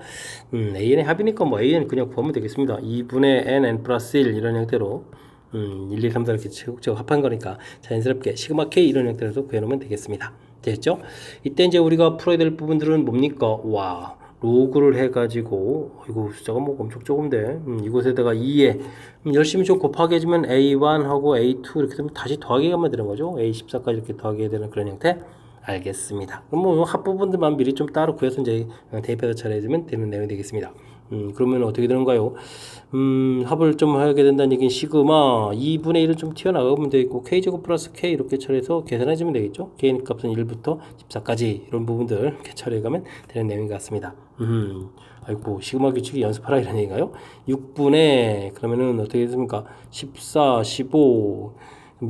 AN의 합이니까 뭐 AN 그냥 구하면 되겠습니다. 2분의 N 플러스 1 이런 형태로 1, 2, 3, 4 이렇게 차곡차곡 합한 거니까 자연스럽게 시그마 K 이런 형태로 구해놓으면 되겠습니다. 됐죠? 이때 이제 우리가 풀어야 될 부분들은 뭡니까? 로그를 해가지고 이거 숫자가 뭐 엄청 적은데 이곳에다가 2에 열심히 좀 곱하게 해주면 A1하고 A2 이렇게 되면 다시 더하기 하면 되는 거죠. A14까지 이렇게 더하게 되는 그런 형태. 알겠습니다. 그럼 뭐 합부분들만 미리 좀 따로 구해서 이제 대입해서 처리해주면 되는 내용이 되겠습니다. 그러면 어떻게 되는가요? 합을 좀 하게 된다는 얘기는 시그마 2분의 1은 좀 튀어나가면 되겠고 K제곱 플러스 K 이렇게 처리해서 계산해주면 되겠죠. K 값은 1부터 14까지 이런 부분들 이렇게 처리해가면 되는 내용인 것 같습니다. 아이고 시그마 규칙이 연습하라 이런 얘기인가요? 6분의 그러면은 어떻게 됐습니까? 14, 15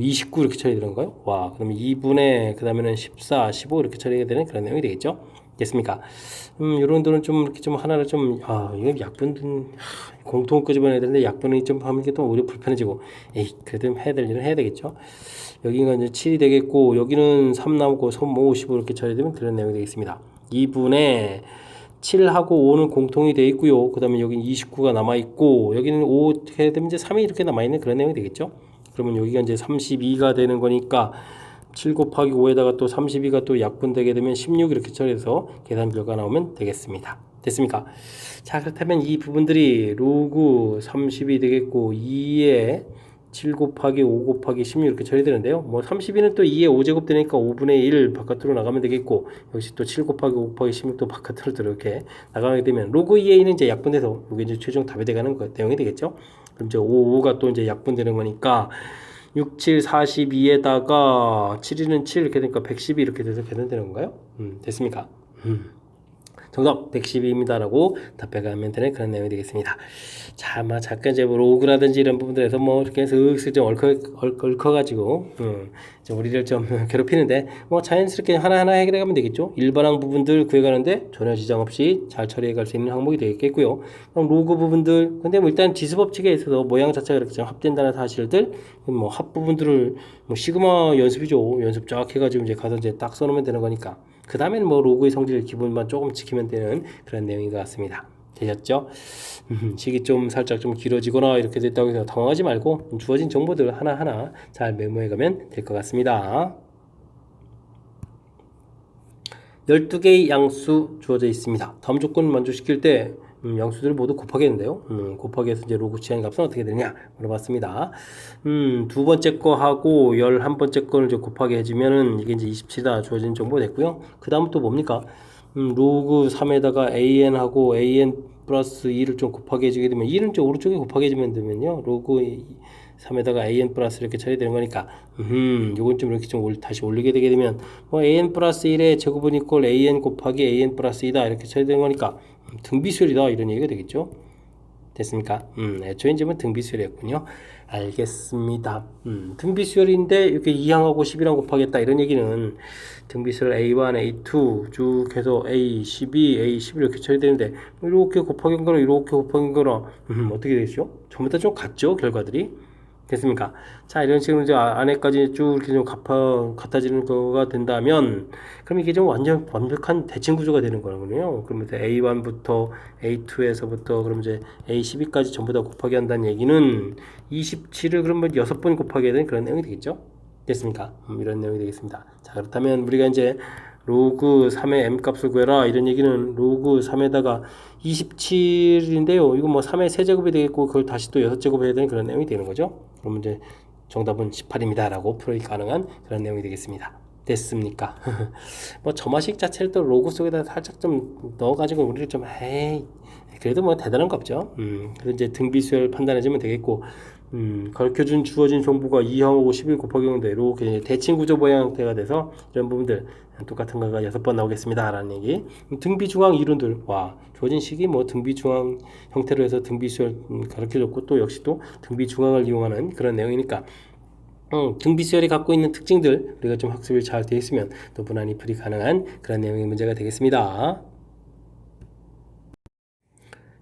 29 이렇게 처리되는 건가요? 그러면 2분의 그 다음에는 14, 15 이렇게 처리가 되는 그런 내용이 되겠죠? 됐습니까? 이런 들은 좀 이렇게 좀 하나를 좀 이거 약분 공통 끄집어내야 되는데 약분이 좀 하면 이게 또 오히려 불편해지고 그래도 해야 될 일은 해야 되겠죠. 여기가 이제 7이 되겠고 여기는 3 남고 3, 5, 15 이렇게 처리되면 그런 내용이 되겠습니다. 2분의 7하고 5는 공통이 되어 있고요. 그 다음에 여기 29가 남아있고 여기는 5 어떻게 되면 이제 3이 이렇게 남아있는 그런 내용이 되겠죠. 그러면 여기가 이제 32가 되는 거니까 7 곱하기 5에다가 또 32가 또 약분되게 되면 16 이렇게 처리해서 계산 결과 나오면 되겠습니다. 됐습니까? 자, 그렇다면 이 부분들이 로그 30이 되겠고 2에 7 곱하기 5 곱하기 16 이렇게 처리되는데요. 뭐 32는 또 2에 5제곱 되니까 5분의 1 바깥으로 나가면 되겠고 역시 또 7 곱하기 5 곱하기 16도 바깥으로 이렇게 나가게 되면 로그 2a는 이제 약분돼서 이게 이제 최종 답이 돼가는 내용이 되겠죠. 그럼 이제 5가 또 이제 약분되는 거니까 6, 7, 42에다가 7, 2는 7 이렇게 되니까 112 이렇게 돼서 계산되는 건가요? 됐습니까? 정답 112입니다라고 답변하면 되는 그런 내용이 되겠습니다. 자, 아마 잠깐 이제 뭐 로그라든지 이런 부분들에서 뭐 이렇게 슬슬 좀 얽혀가지고 우리를 좀 괴롭히는데 뭐 자연스럽게 하나하나 해결해가면 되겠죠. 일반항 부분들 구해가는데 전혀 지장 없이 잘 처리해갈 수 있는 항목이 되겠고요. 그럼 로그 부분들 근데 뭐 일단 지수법칙에 있어서 모양 자체가 이렇게 좀 합된다는 사실들 뭐 합 부분들을 뭐 시그마 연습이죠. 연습 쫙 해가지고 이제 가서 이제 딱 써놓으면 되는 거니까. 그 다음에는 뭐 로그의 성질 기본만 조금 지키면 되는 그런 내용인 것 같습니다. 되셨죠? 식이 좀 살짝 좀 길어지거나 이렇게 됐다고 해서 당황하지 말고 주어진 정보들 하나하나 잘 메모해 가면 될 것 같습니다. 12개의 양수 주어져 있습니다. 다음 조건을 만족시킬 때 양수들을 모두 곱하겠는데요. 곱하기해서 이제 로그 취한 값은 어떻게 되느냐 물어봤습니다. 두 번째 거하고 11번째 거를 이제 곱하게 해주면은 이게 이제 27이다 주어진 정보가 됐고요. 그 다음 또 뭡니까? 로그 3에다가 an하고 an 플러스 2를 좀 곱하게 해주게 되면 2는 좀 오른쪽에 곱하게 해주면 되면요. 로그 3에다가 an 플러스 이렇게 처리되는 거니까 요건 좀 이렇게 좀 다시 올리게 되게 되면 뭐 an 플러스 1의 제곱은 이꼴 an 곱하기 an 플러스 2다 이렇게 처리되는 거니까 등비수열이다 이런 얘기가 되겠죠. 됐습니까? 애초에 이제 뭐 등비수열이었군요. 알겠습니다. 등비수열인데 이렇게 2항하고 11항 곱하겠다 이런 얘기는 등비수열 A1, A2 쭉 해서 A12, A11 이렇게 처리되는데 이렇게 곱하기 한 거랑 이렇게 곱하기 한 거랑 어떻게 되겠죠? 전부 다 좀 같죠? 결과들이. 됐습니까? 자, 이런 식으로 이제 안에까지 쭉 이렇게 좀 같아지는 거가 된다면, 그럼 이게 좀 완벽한 대칭 구조가 되는 거거든요. 그러면 A1부터 A2에서부터 그럼 이제 A12까지 전부 다 곱하기 한다는 얘기는 27을 그러면 6번 곱하기 해야 되는 그런 내용이 되겠죠? 됐습니까? 이런 내용이 되겠습니다. 자, 그렇다면 우리가 이제 로그 3의 m값을 구해라 이런 얘기는 로그 3에다가 27인데요. 이거 뭐 3의 세제곱이 되겠고 그걸 다시 또 6제곱 해야 되는 그런 내용이 되는 거죠. 그러면 이제 정답은 18입니다 라고 풀이 가능한 그런 내용이 되겠습니다. 됐습니까? 뭐 점화식 자체를 또 로그 속에다 살짝 좀 넣어가지고 우리를 좀 에이 그래도 뭐 대단한 거 없죠. 그래서 이제 등비수열 판단해주면 되겠고 가르쳐준 주어진 정보가 2항하고 11 곱하기 0인데 이렇게 대칭 구조 모양 형태가 돼서 이런 부분들 똑같은 거가 6번 나오겠습니다 라는 얘기. 등비중앙 이론들 와 주어진 식이 뭐 등비중앙 형태로 해서 등비수열 가르쳐줬고 또 역시 또 등비중앙을 이용하는 그런 내용이니까 등비수열이 갖고 있는 특징들 우리가 좀 학습이 잘 되어 있으면 또 무난히 풀이 가능한 그런 내용의 문제가 되겠습니다.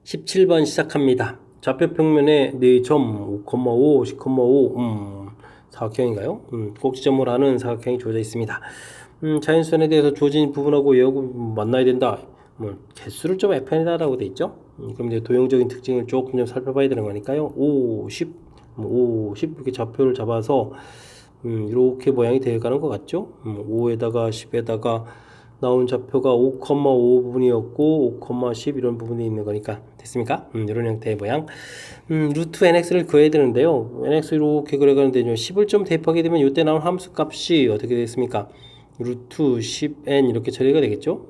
17번 시작합니다. 좌표 평면에 4점 5,5, 10,5 사각형인가요? 꼭지점으로 하는 사각형이 주어져 있습니다. 자연수선에 대해서 주어진 부분하고 얘하고 만나야 된다. 뭐 개수를 좀 fn이다라고 돼 있죠. 그럼 이제 도형적인 특징을 조금 좀 살펴봐야 되는 거니까요. 5, 10, 50 이렇게 좌표를 잡아서 이렇게 모양이 되어가는 것 같죠. 5에다가 10에다가 나온 좌표가 5,5 부분이었고 5,10 이런 부분이 있는 거니까 됐습니까? 이런 형태의 모양. 루트 nx를 구해야 되는데요. nx 이렇게 그려가는데 10을 좀 대입하게 되면 이때 나온 함수 값이 어떻게 됐습니까? 루트 10n 이렇게 처리가 되겠죠.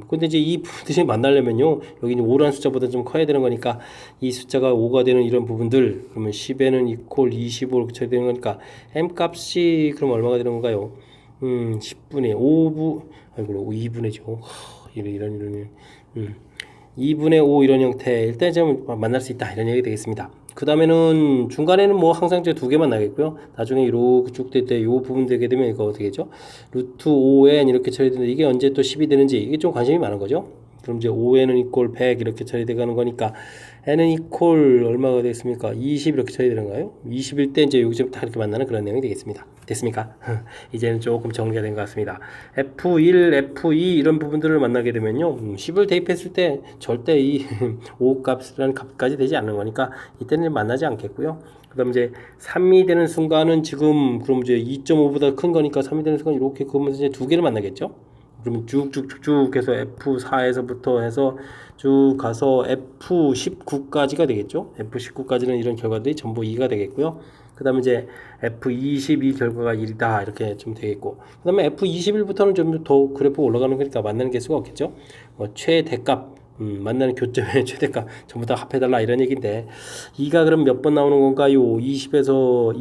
근데 이제 이 부분들이 만나려면요 여기 이제 5라는 숫자보다 좀 커야 되는 거니까 이 숫자가 5가 되는 이런 부분들 그러면 10n은 이퀄 25 이렇게 처리되는 거니까 m 값이 그럼 얼마가 되는 건가요? 10분의 5부 아이고 2분의 죠 이런 2분의 5 이런 형태 일단 좀 만날 수 있다 이런 얘기 되겠습니다. 그 다음에는 중간에는 뭐 항상 이제 두 개만 나겠고요. 나중에 이렇게 쭉 될 때 이 부분 되게 되면 이거 어떻게 되죠? 루트 5n 이렇게 처리되는데 이게 언제 또 10이 되는지 이게 좀 관심이 많은 거죠. 그럼 이제 5n은 이퀄 100 이렇게 처리돼 가는 거니까 n은 이퀄 얼마가 되겠습니까? 20 이렇게 처리되는가요? 20일 때 이제 여기 좀 다 이렇게 만나는 그런 내용이 되겠습니다. 됐습니까? 이제는 조금 정리가 된 것 같습니다. F1, F2 이런 부분들을 만나게 되면요 10을 대입했을 때 절대 이 5 값이라는 값까지 되지 않는 거니까 이때는 만나지 않겠고요. 그 다음 이제 3이 되는 순간은 지금 그럼 이제 2.5보다 큰 거니까 3이 되는 순간 이렇게 그러면서 이제 두 개를 만나겠죠. 그러면 쭉쭉쭉쭉 해서 F4에서부터 해서 쭉 가서 F19까지가 되겠죠. F19까지는 이런 결과들이 전부 2가 되겠고요. 그 다음에 이제 F22 결과가 1이다 이렇게 좀 되겠고 그 다음에 F21부터는 좀 더 그래프 올라가는 거니까 만나는 개수가 없겠죠. 뭐 최대값 만나는 교점의 최대값 전부 다 합해달라 이런 얘기인데 2가 그럼 몇 번 나오는 건가요? 20에서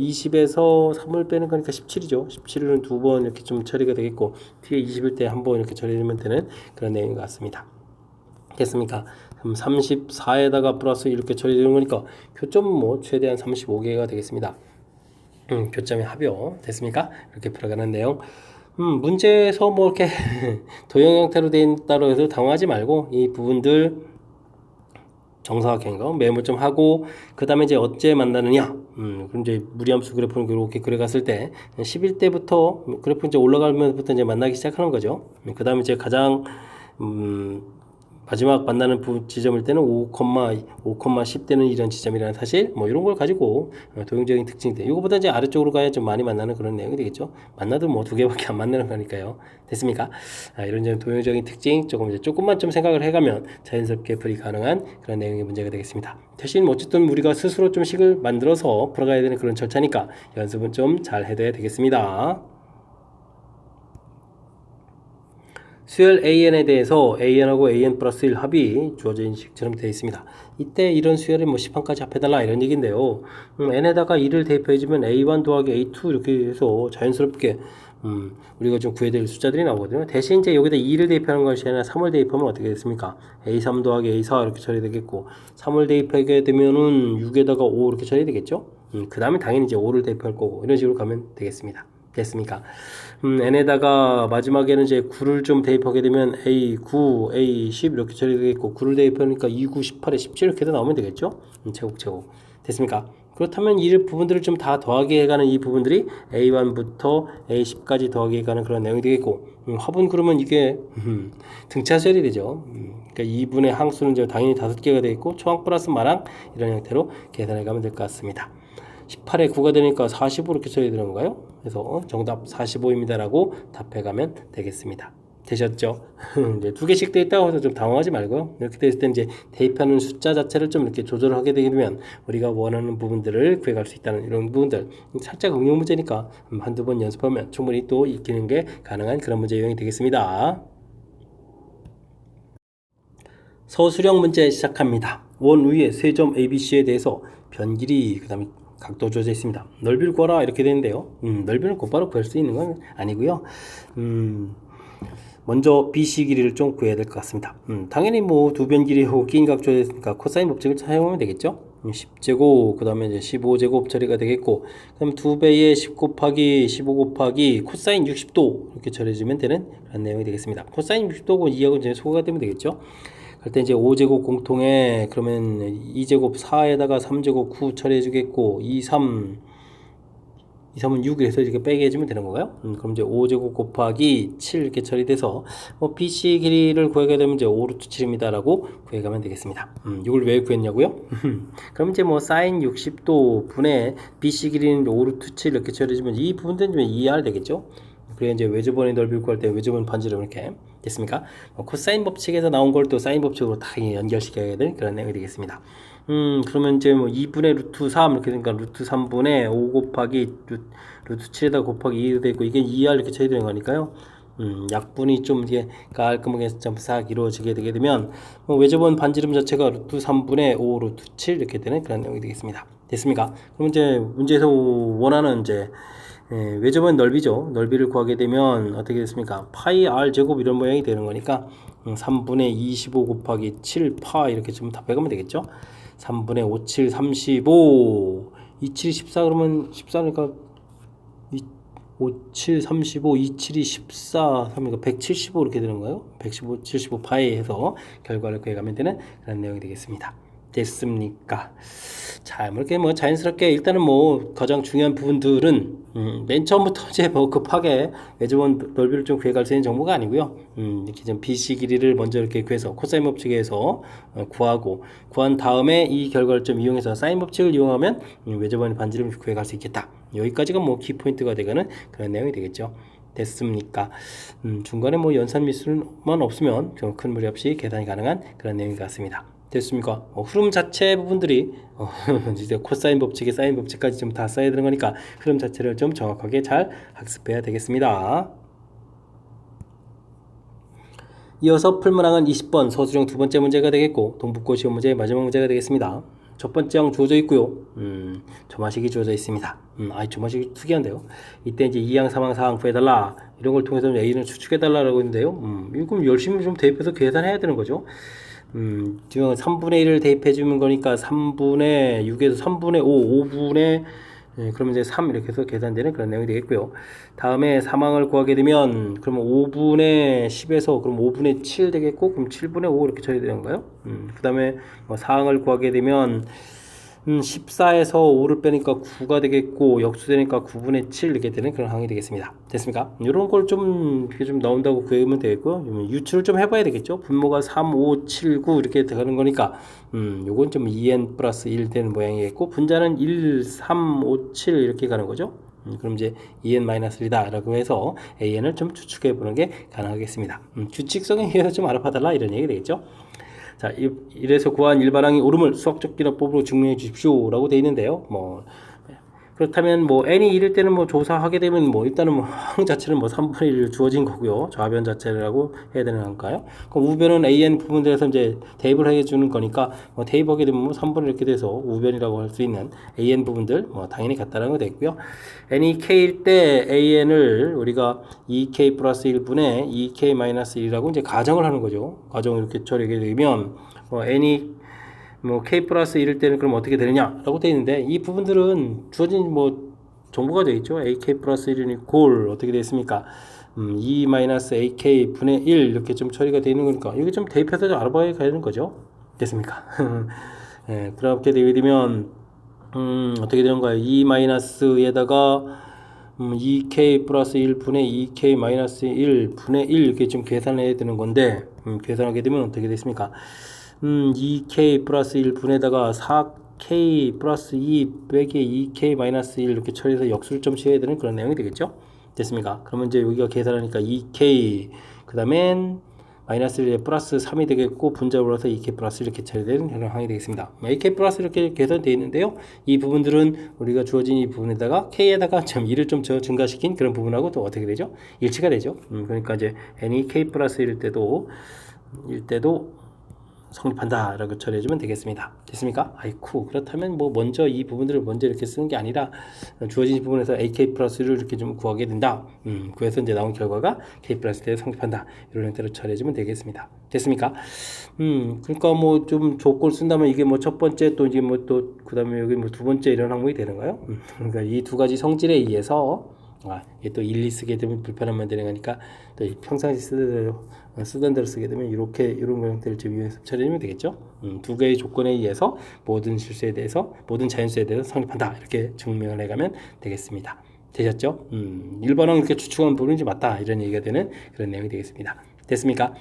3을 빼는 거니까 17이죠. 17은 두 번 이렇게 좀 처리가 되겠고 뒤에 20일 때 한 번 이렇게 처리되면 되는 그런 내용인 것 같습니다. 됐습니까? 그럼 34에다가 플러스 이렇게 처리되는 거니까 교점은 뭐 최대한 35개가 되겠습니다. 교점의 합이요. 됐습니까? 이렇게 풀어가는 내용. 문제에서 뭐 이렇게 도형 형태로 된 있다고 해서 당황하지 말고 이 부분들 정사각형인 거 메모 좀 하고 그 다음에 이제 어째 만나느냐 그럼 이제 무리함수 그래프는 이렇게 그려갔을 때 11대부터 그래프 이제 올라가면서부터 이제 만나기 시작하는 거죠. 그 다음에 이제 가장 마지막 만나는 지점일 때는 5,10대는 이런 지점이라는 사실 뭐 이런 걸 가지고 도형적인 특징들 이거보다 이제 아래쪽으로 가야 좀 많이 만나는 그런 내용이 되겠죠. 만나도 뭐 두 개밖에 안 만나는 거니까요. 됐습니까? 이런 좀 도형적인 특징 조금 이제 조금만 좀 생각을 해가면 자연스럽게 풀이 가능한 그런 내용의 문제가 되겠습니다. 대신 어쨌든 우리가 스스로 좀 식을 만들어서 풀어가야 되는 그런 절차니까 연습은 좀 잘 해둬야 되겠습니다. 수열 AN에 대해서 AN하고 AN 플러스 1 합이 주어진 식처럼 되어 있습니다. 이때 이런 수열을 뭐 10판까지 합해달라 이런 얘기인데요. N에다가 2를 대입해주면 A1 더하기 A2 이렇게 해서 자연스럽게 우리가 좀 구해야 될 숫자들이 나오거든요. 대신 이제 여기다 2를 대입하는 것이 아니라 3을 대입하면 어떻게 됐습니까? A3 더하기 A4 이렇게 처리되겠고 3을 대입하게 되면은 6에다가 5 이렇게 처리되겠죠? 그 다음에 당연히 이제 5를 대입할 거고 이런 식으로 가면 되겠습니다. 됐습니까? n에다가 마지막에는 이제 9를 좀 대입하게 되면 A9, A10 이렇게 처리되겠고 9를 대입하니까 2, 9, 18에 17 이렇게도 나오면 되겠죠? 제곱 됐습니까? 그렇다면 이 부분들을 좀 다 더하게 해가는 이 부분들이 A1부터 A10까지 더하게 해가는 그런 내용이 되겠고 화분 그러면 이게 등차수열이 되죠. 그러니까 2분의 항수는 이제 당연히 5개가 되겠고 초항 플러스 마랑 이런 형태로 계산해 가면 될 것 같습니다. 18에 9가 되니까 45 이렇게 처리 되는 건가요? 그래서 정답 45입니다 라고 답해가면 되겠습니다. 되셨죠? 이제 두 개씩 돼 있다고 해서 좀 당황하지 말고요. 이렇게 됐을 때 이제 대입하는 숫자 자체를 좀 이렇게 조절을 하게 되면 우리가 원하는 부분들을 구해갈 수 있다는 이런 부분들 살짝 응용 문제니까 한두 번 연습하면 충분히 또 익히는 게 가능한 그런 문제 유형이 되겠습니다. 서술형 문제 시작합니다. 원 위에 세 점 ABC에 대해서 변길이 그 다음에 각도 주어져 있습니다. 넓이를 구하라 이렇게 되는데요. 넓이는 곧바로 구할 수 있는 건 아니고요. 먼저 BC 길이를 좀 구해야 될 것 같습니다. 당연히 뭐 두 변 길이하고 긴 각 주어져 있으니까 코사인 법칙을 사용하면 되겠죠. 10제곱 그 다음에 이제 15제곱 처리가 되겠고 그다음 2배의 10 곱하기 15 곱하기 코사인 60도 이렇게 처리해주면 되는 그런 내용이 되겠습니다. 코사인 60도고 2하고 이제 소거가 되면 되겠죠. 그때 이제 5제곱 공통에 그러면 2제곱 4에다가 3제곱 9 처리해 주겠고 2, 3은 6 이래서 이렇게 빼게 해주면 되는 건가요? 그럼 이제 5제곱 곱하기 7 이렇게 처리돼서 뭐 BC 길이를 구하게 되면 이제 5루트 7입니다 라고 구해가면 되겠습니다. 이걸 왜 구했냐고요? 그럼 이제 뭐 사인 60도 분의 BC 길이는 5루트 7 이렇게 처리해주면 이 부분들은 2R 되겠죠? 그래 이제 외접원의 넓이를 구할 때 외접원 반지름 이렇게 됐습니까? 코사인 법칙에서 나온 걸 또 사인 법칙으로 다 연결시켜야 될 그런 내용이 되겠습니다. 그러면 이제 뭐 2분의 루트 3 이렇게 되니까 루트 3분의 5 곱하기 루트 7에다 곱하기 2도 되고 이게 2R 이렇게 처리되는 거니까요. 약분이 좀 이게 깔끔하게 좀 싹 이루어지게 되게 되면 뭐 외접원 반지름 자체가 루트 3분의 5 루트 7 이렇게 되는 그런 내용이 되겠습니다. 됐습니까? 그럼 이제 문제에서 원하는 이제 외접원 넓이죠. 넓이를 구하게 되면 어떻게 됐습니까? 파이 r 제곱 이런 모양이 되는 거니까 3분의 25 곱하기 7파 이렇게 좀 답해가면 되겠죠. 3분의 5, 7, 35 27이 14 그러면 14니까 5, 7, 35, 2, 7이 14 3이니까 175 이렇게 되는 거예요. 115, 75 파이 해서 결과를 구해가면 되는 그런 내용이 되겠습니다. 됐습니까? 자, 이렇게 뭐 자연스럽게 일단은 뭐 가장 중요한 부분들은 맨 처음부터 이제 뭐 급하게 외접원 넓이를 좀 구해갈 수 있는 정보가 아니고요. 이렇게 좀 BC 길이를 먼저 이렇게 구해서 코사인 법칙에서 구한 다음에 이 결과를 좀 이용해서 사인 법칙을 이용하면 외접원의 반지름을 구해갈 수 있겠다. 여기까지가 뭐 키포인트가 되가는 그런 내용이 되겠죠. 됐습니까? 중간에 뭐 연산 미수만 없으면 큰 무리 없이 계산이 가능한 그런 내용인 것 같습니다. 됐습니까? 흐름 자체 부분들이 이제 코사인 법칙에 사인 법칙까지 좀 다 써야 되는 거니까 흐름 자체를 좀 정확하게 잘 학습해야 되겠습니다. 이어서 풀문항은 20번 서술형 두 번째 문제가 되겠고 동북고 시험 문제의 마지막 문제가 되겠습니다. 첫 번째 항 주어져 있고요. 조마식이 주어져 있습니다. 조마식이 특이한데요. 이때 이제 2항, 3항, 4항 구해달라 이런 걸 통해서 A는 추측해달라고 했는데요. 이거 열심히 좀 대입해서 계산해야 되는 거죠. 지금 3분의 1을 대입해 주는 거니까 3분의 6에서 3분의 5, 5분의 그러면 이제 3 이렇게 해서 계산되는 그런 내용이 되겠고요. 다음에 사망을 구하게 되면 그러면 5분의 10에서 그럼 5분의 7 되겠고 그럼 7분의 5 이렇게 처리되는 건가요? 그 다음에 뭐 사항을 구하게 되면 14에서 5를 빼니까 9가 되겠고 역수되니까 9분의 7 이렇게 되는 그런 항이 되겠습니다. 됐습니까? 이런 걸 좀 이렇게 좀 나온다고 구하면 되겠고요. 유출을 좀 해봐야 되겠죠. 분모가 3, 5, 7, 9 이렇게 되는 거니까 요건 좀 2n 플러스 1 되는 모양이겠고 분자는 1, 3, 5, 7 이렇게 가는 거죠. 그럼 이제 2n-1이다 라고 해서 an을 좀 추측해 보는 게 가능하겠습니다. 규칙성에 의해서 좀 알아봐달라 이런 얘기 되겠죠. 자, 이래서 구한 일반항의 오름을 수학적 기납법으로 증명해 주십시오 라고 되어 있는데요. 뭐 그렇다면 뭐 n이 1일 때는 뭐 조사하게 되면 뭐 일단은 뭐 항 자체는 뭐 3분의 1 주어진 거고요. 좌변 자체라고 해야 되는 건가요? 그럼 우변은 an 부분들에서 이제 대입을 해 주는 거니까 뭐 대입하게 되면 뭐 3분의 이렇게 돼서 우변이라고 할 수 있는 an 부분들 뭐 당연히 같다라는 거 되고요. n이 k일 때 an을 우리가 2k 플러스 1분의 2k 마이너스 1이라고 이제 가정을 하는 거죠. 가정을 이렇게 처리하게 되면 n이 뭐 k 플러스 1일 때는 그럼 어떻게 되느냐라고 되어 있는데 이 부분들은 주어진 뭐 정보가 되어 있죠. ak 플러스 1이니 골 어떻게 되어 있습니까? 2 마이너스 ak 분의 1 이렇게 좀 처리가 되어 있는 거니까 이게 좀 대입해서 좀 알아봐야 되는 거죠. 됐습니까? 예, 그렇게 되면 어떻게 되는 거예요? 2 마이너스에다가 2k 플러스 1 분의 2k 마이너스 1 분의 1 이렇게 좀 계산해야 되는 건데 계산하게 되면 어떻게 됐습니까? 2k 플러스 1 분에다가 4k 플러스 2 빼기 2k 마이너스 1 이렇게 처리해서 역수를 좀 취해야 되는 그런 내용이 되겠죠? 됐습니까? 그러면 이제 여기가 계산하니까 2k 그 다음엔 마이너스 1에 플러스 3이 되겠고 분자로서 2k 플러스 이렇게 처리되는 그런 항이 되겠습니다. ak 플러스 이렇게 계산되어 있는데요. 이 부분들은 우리가 주어진 이 부분에다가 k에다가 점 2를 좀 증가시킨 그런 부분하고 또 어떻게 되죠? 일치가 되죠. 그러니까 이제 n이 k 플러스 1일 때도 성립한다 라고 처리해주면 되겠습니다. 됐습니까? 아이쿠 그렇다면 뭐 먼저 이 부분들을 먼저 이렇게 쓰는 게 아니라 주어진 부분에서 ak 플러스를 이렇게 좀 구하게 된다. 그래서 이제 나온 결과가 k 플러스 때 성립한다. 이런 형태로 처리해주면 되겠습니다. 됐습니까? 그러니까 뭐 좀 조건을 쓴다면 이게 뭐 첫 번째 또 이제 뭐 또 그 다음에 여기 뭐 두 번째 이런 항목이 되는가요? 그러니까 이 두 가지 성질에 의해서 이게 또 일리 쓰게 되면 불편하면 되는 거니까 또 평상시 쓰던 대로 쓰게 되면 이렇게 이런 형태를 좀 이용해서 처리하면 되겠죠. 두 개의 조건에 의해서 모든 자연수에 대해서 성립한다 이렇게 증명을 해가면 되겠습니다. 되셨죠? 일반항 이렇게 추측한 부분이 맞다 이런 얘기가 되는 그런 내용이 되겠습니다. 됐습니까?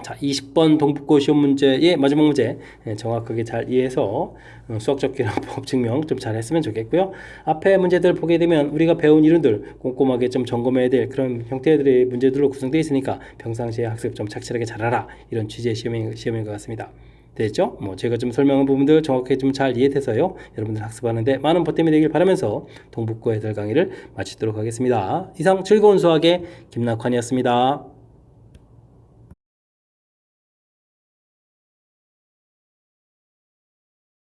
자, 20번 동북고 시험 문제의 마지막 문제 정확하게 잘 이해해서 수학적 기납법 증명 좀 잘 했으면 좋겠고요. 앞에 문제들 보게 되면 우리가 배운 이론들 꼼꼼하게 좀 점검해야 될 그런 형태들의 문제들로 구성되어 있으니까 평상시에 학습 좀 착실하게 잘하라 이런 취지의 시험인 것 같습니다. 됐죠? 뭐 제가 좀 설명한 부분들 정확하게 좀 잘 이해돼서요. 여러분들 학습하는데 많은 보탬이 되길 바라면서 동북고 해설 강의를 마치도록 하겠습니다. 이상 즐거운 수학의 김낙환이었습니다.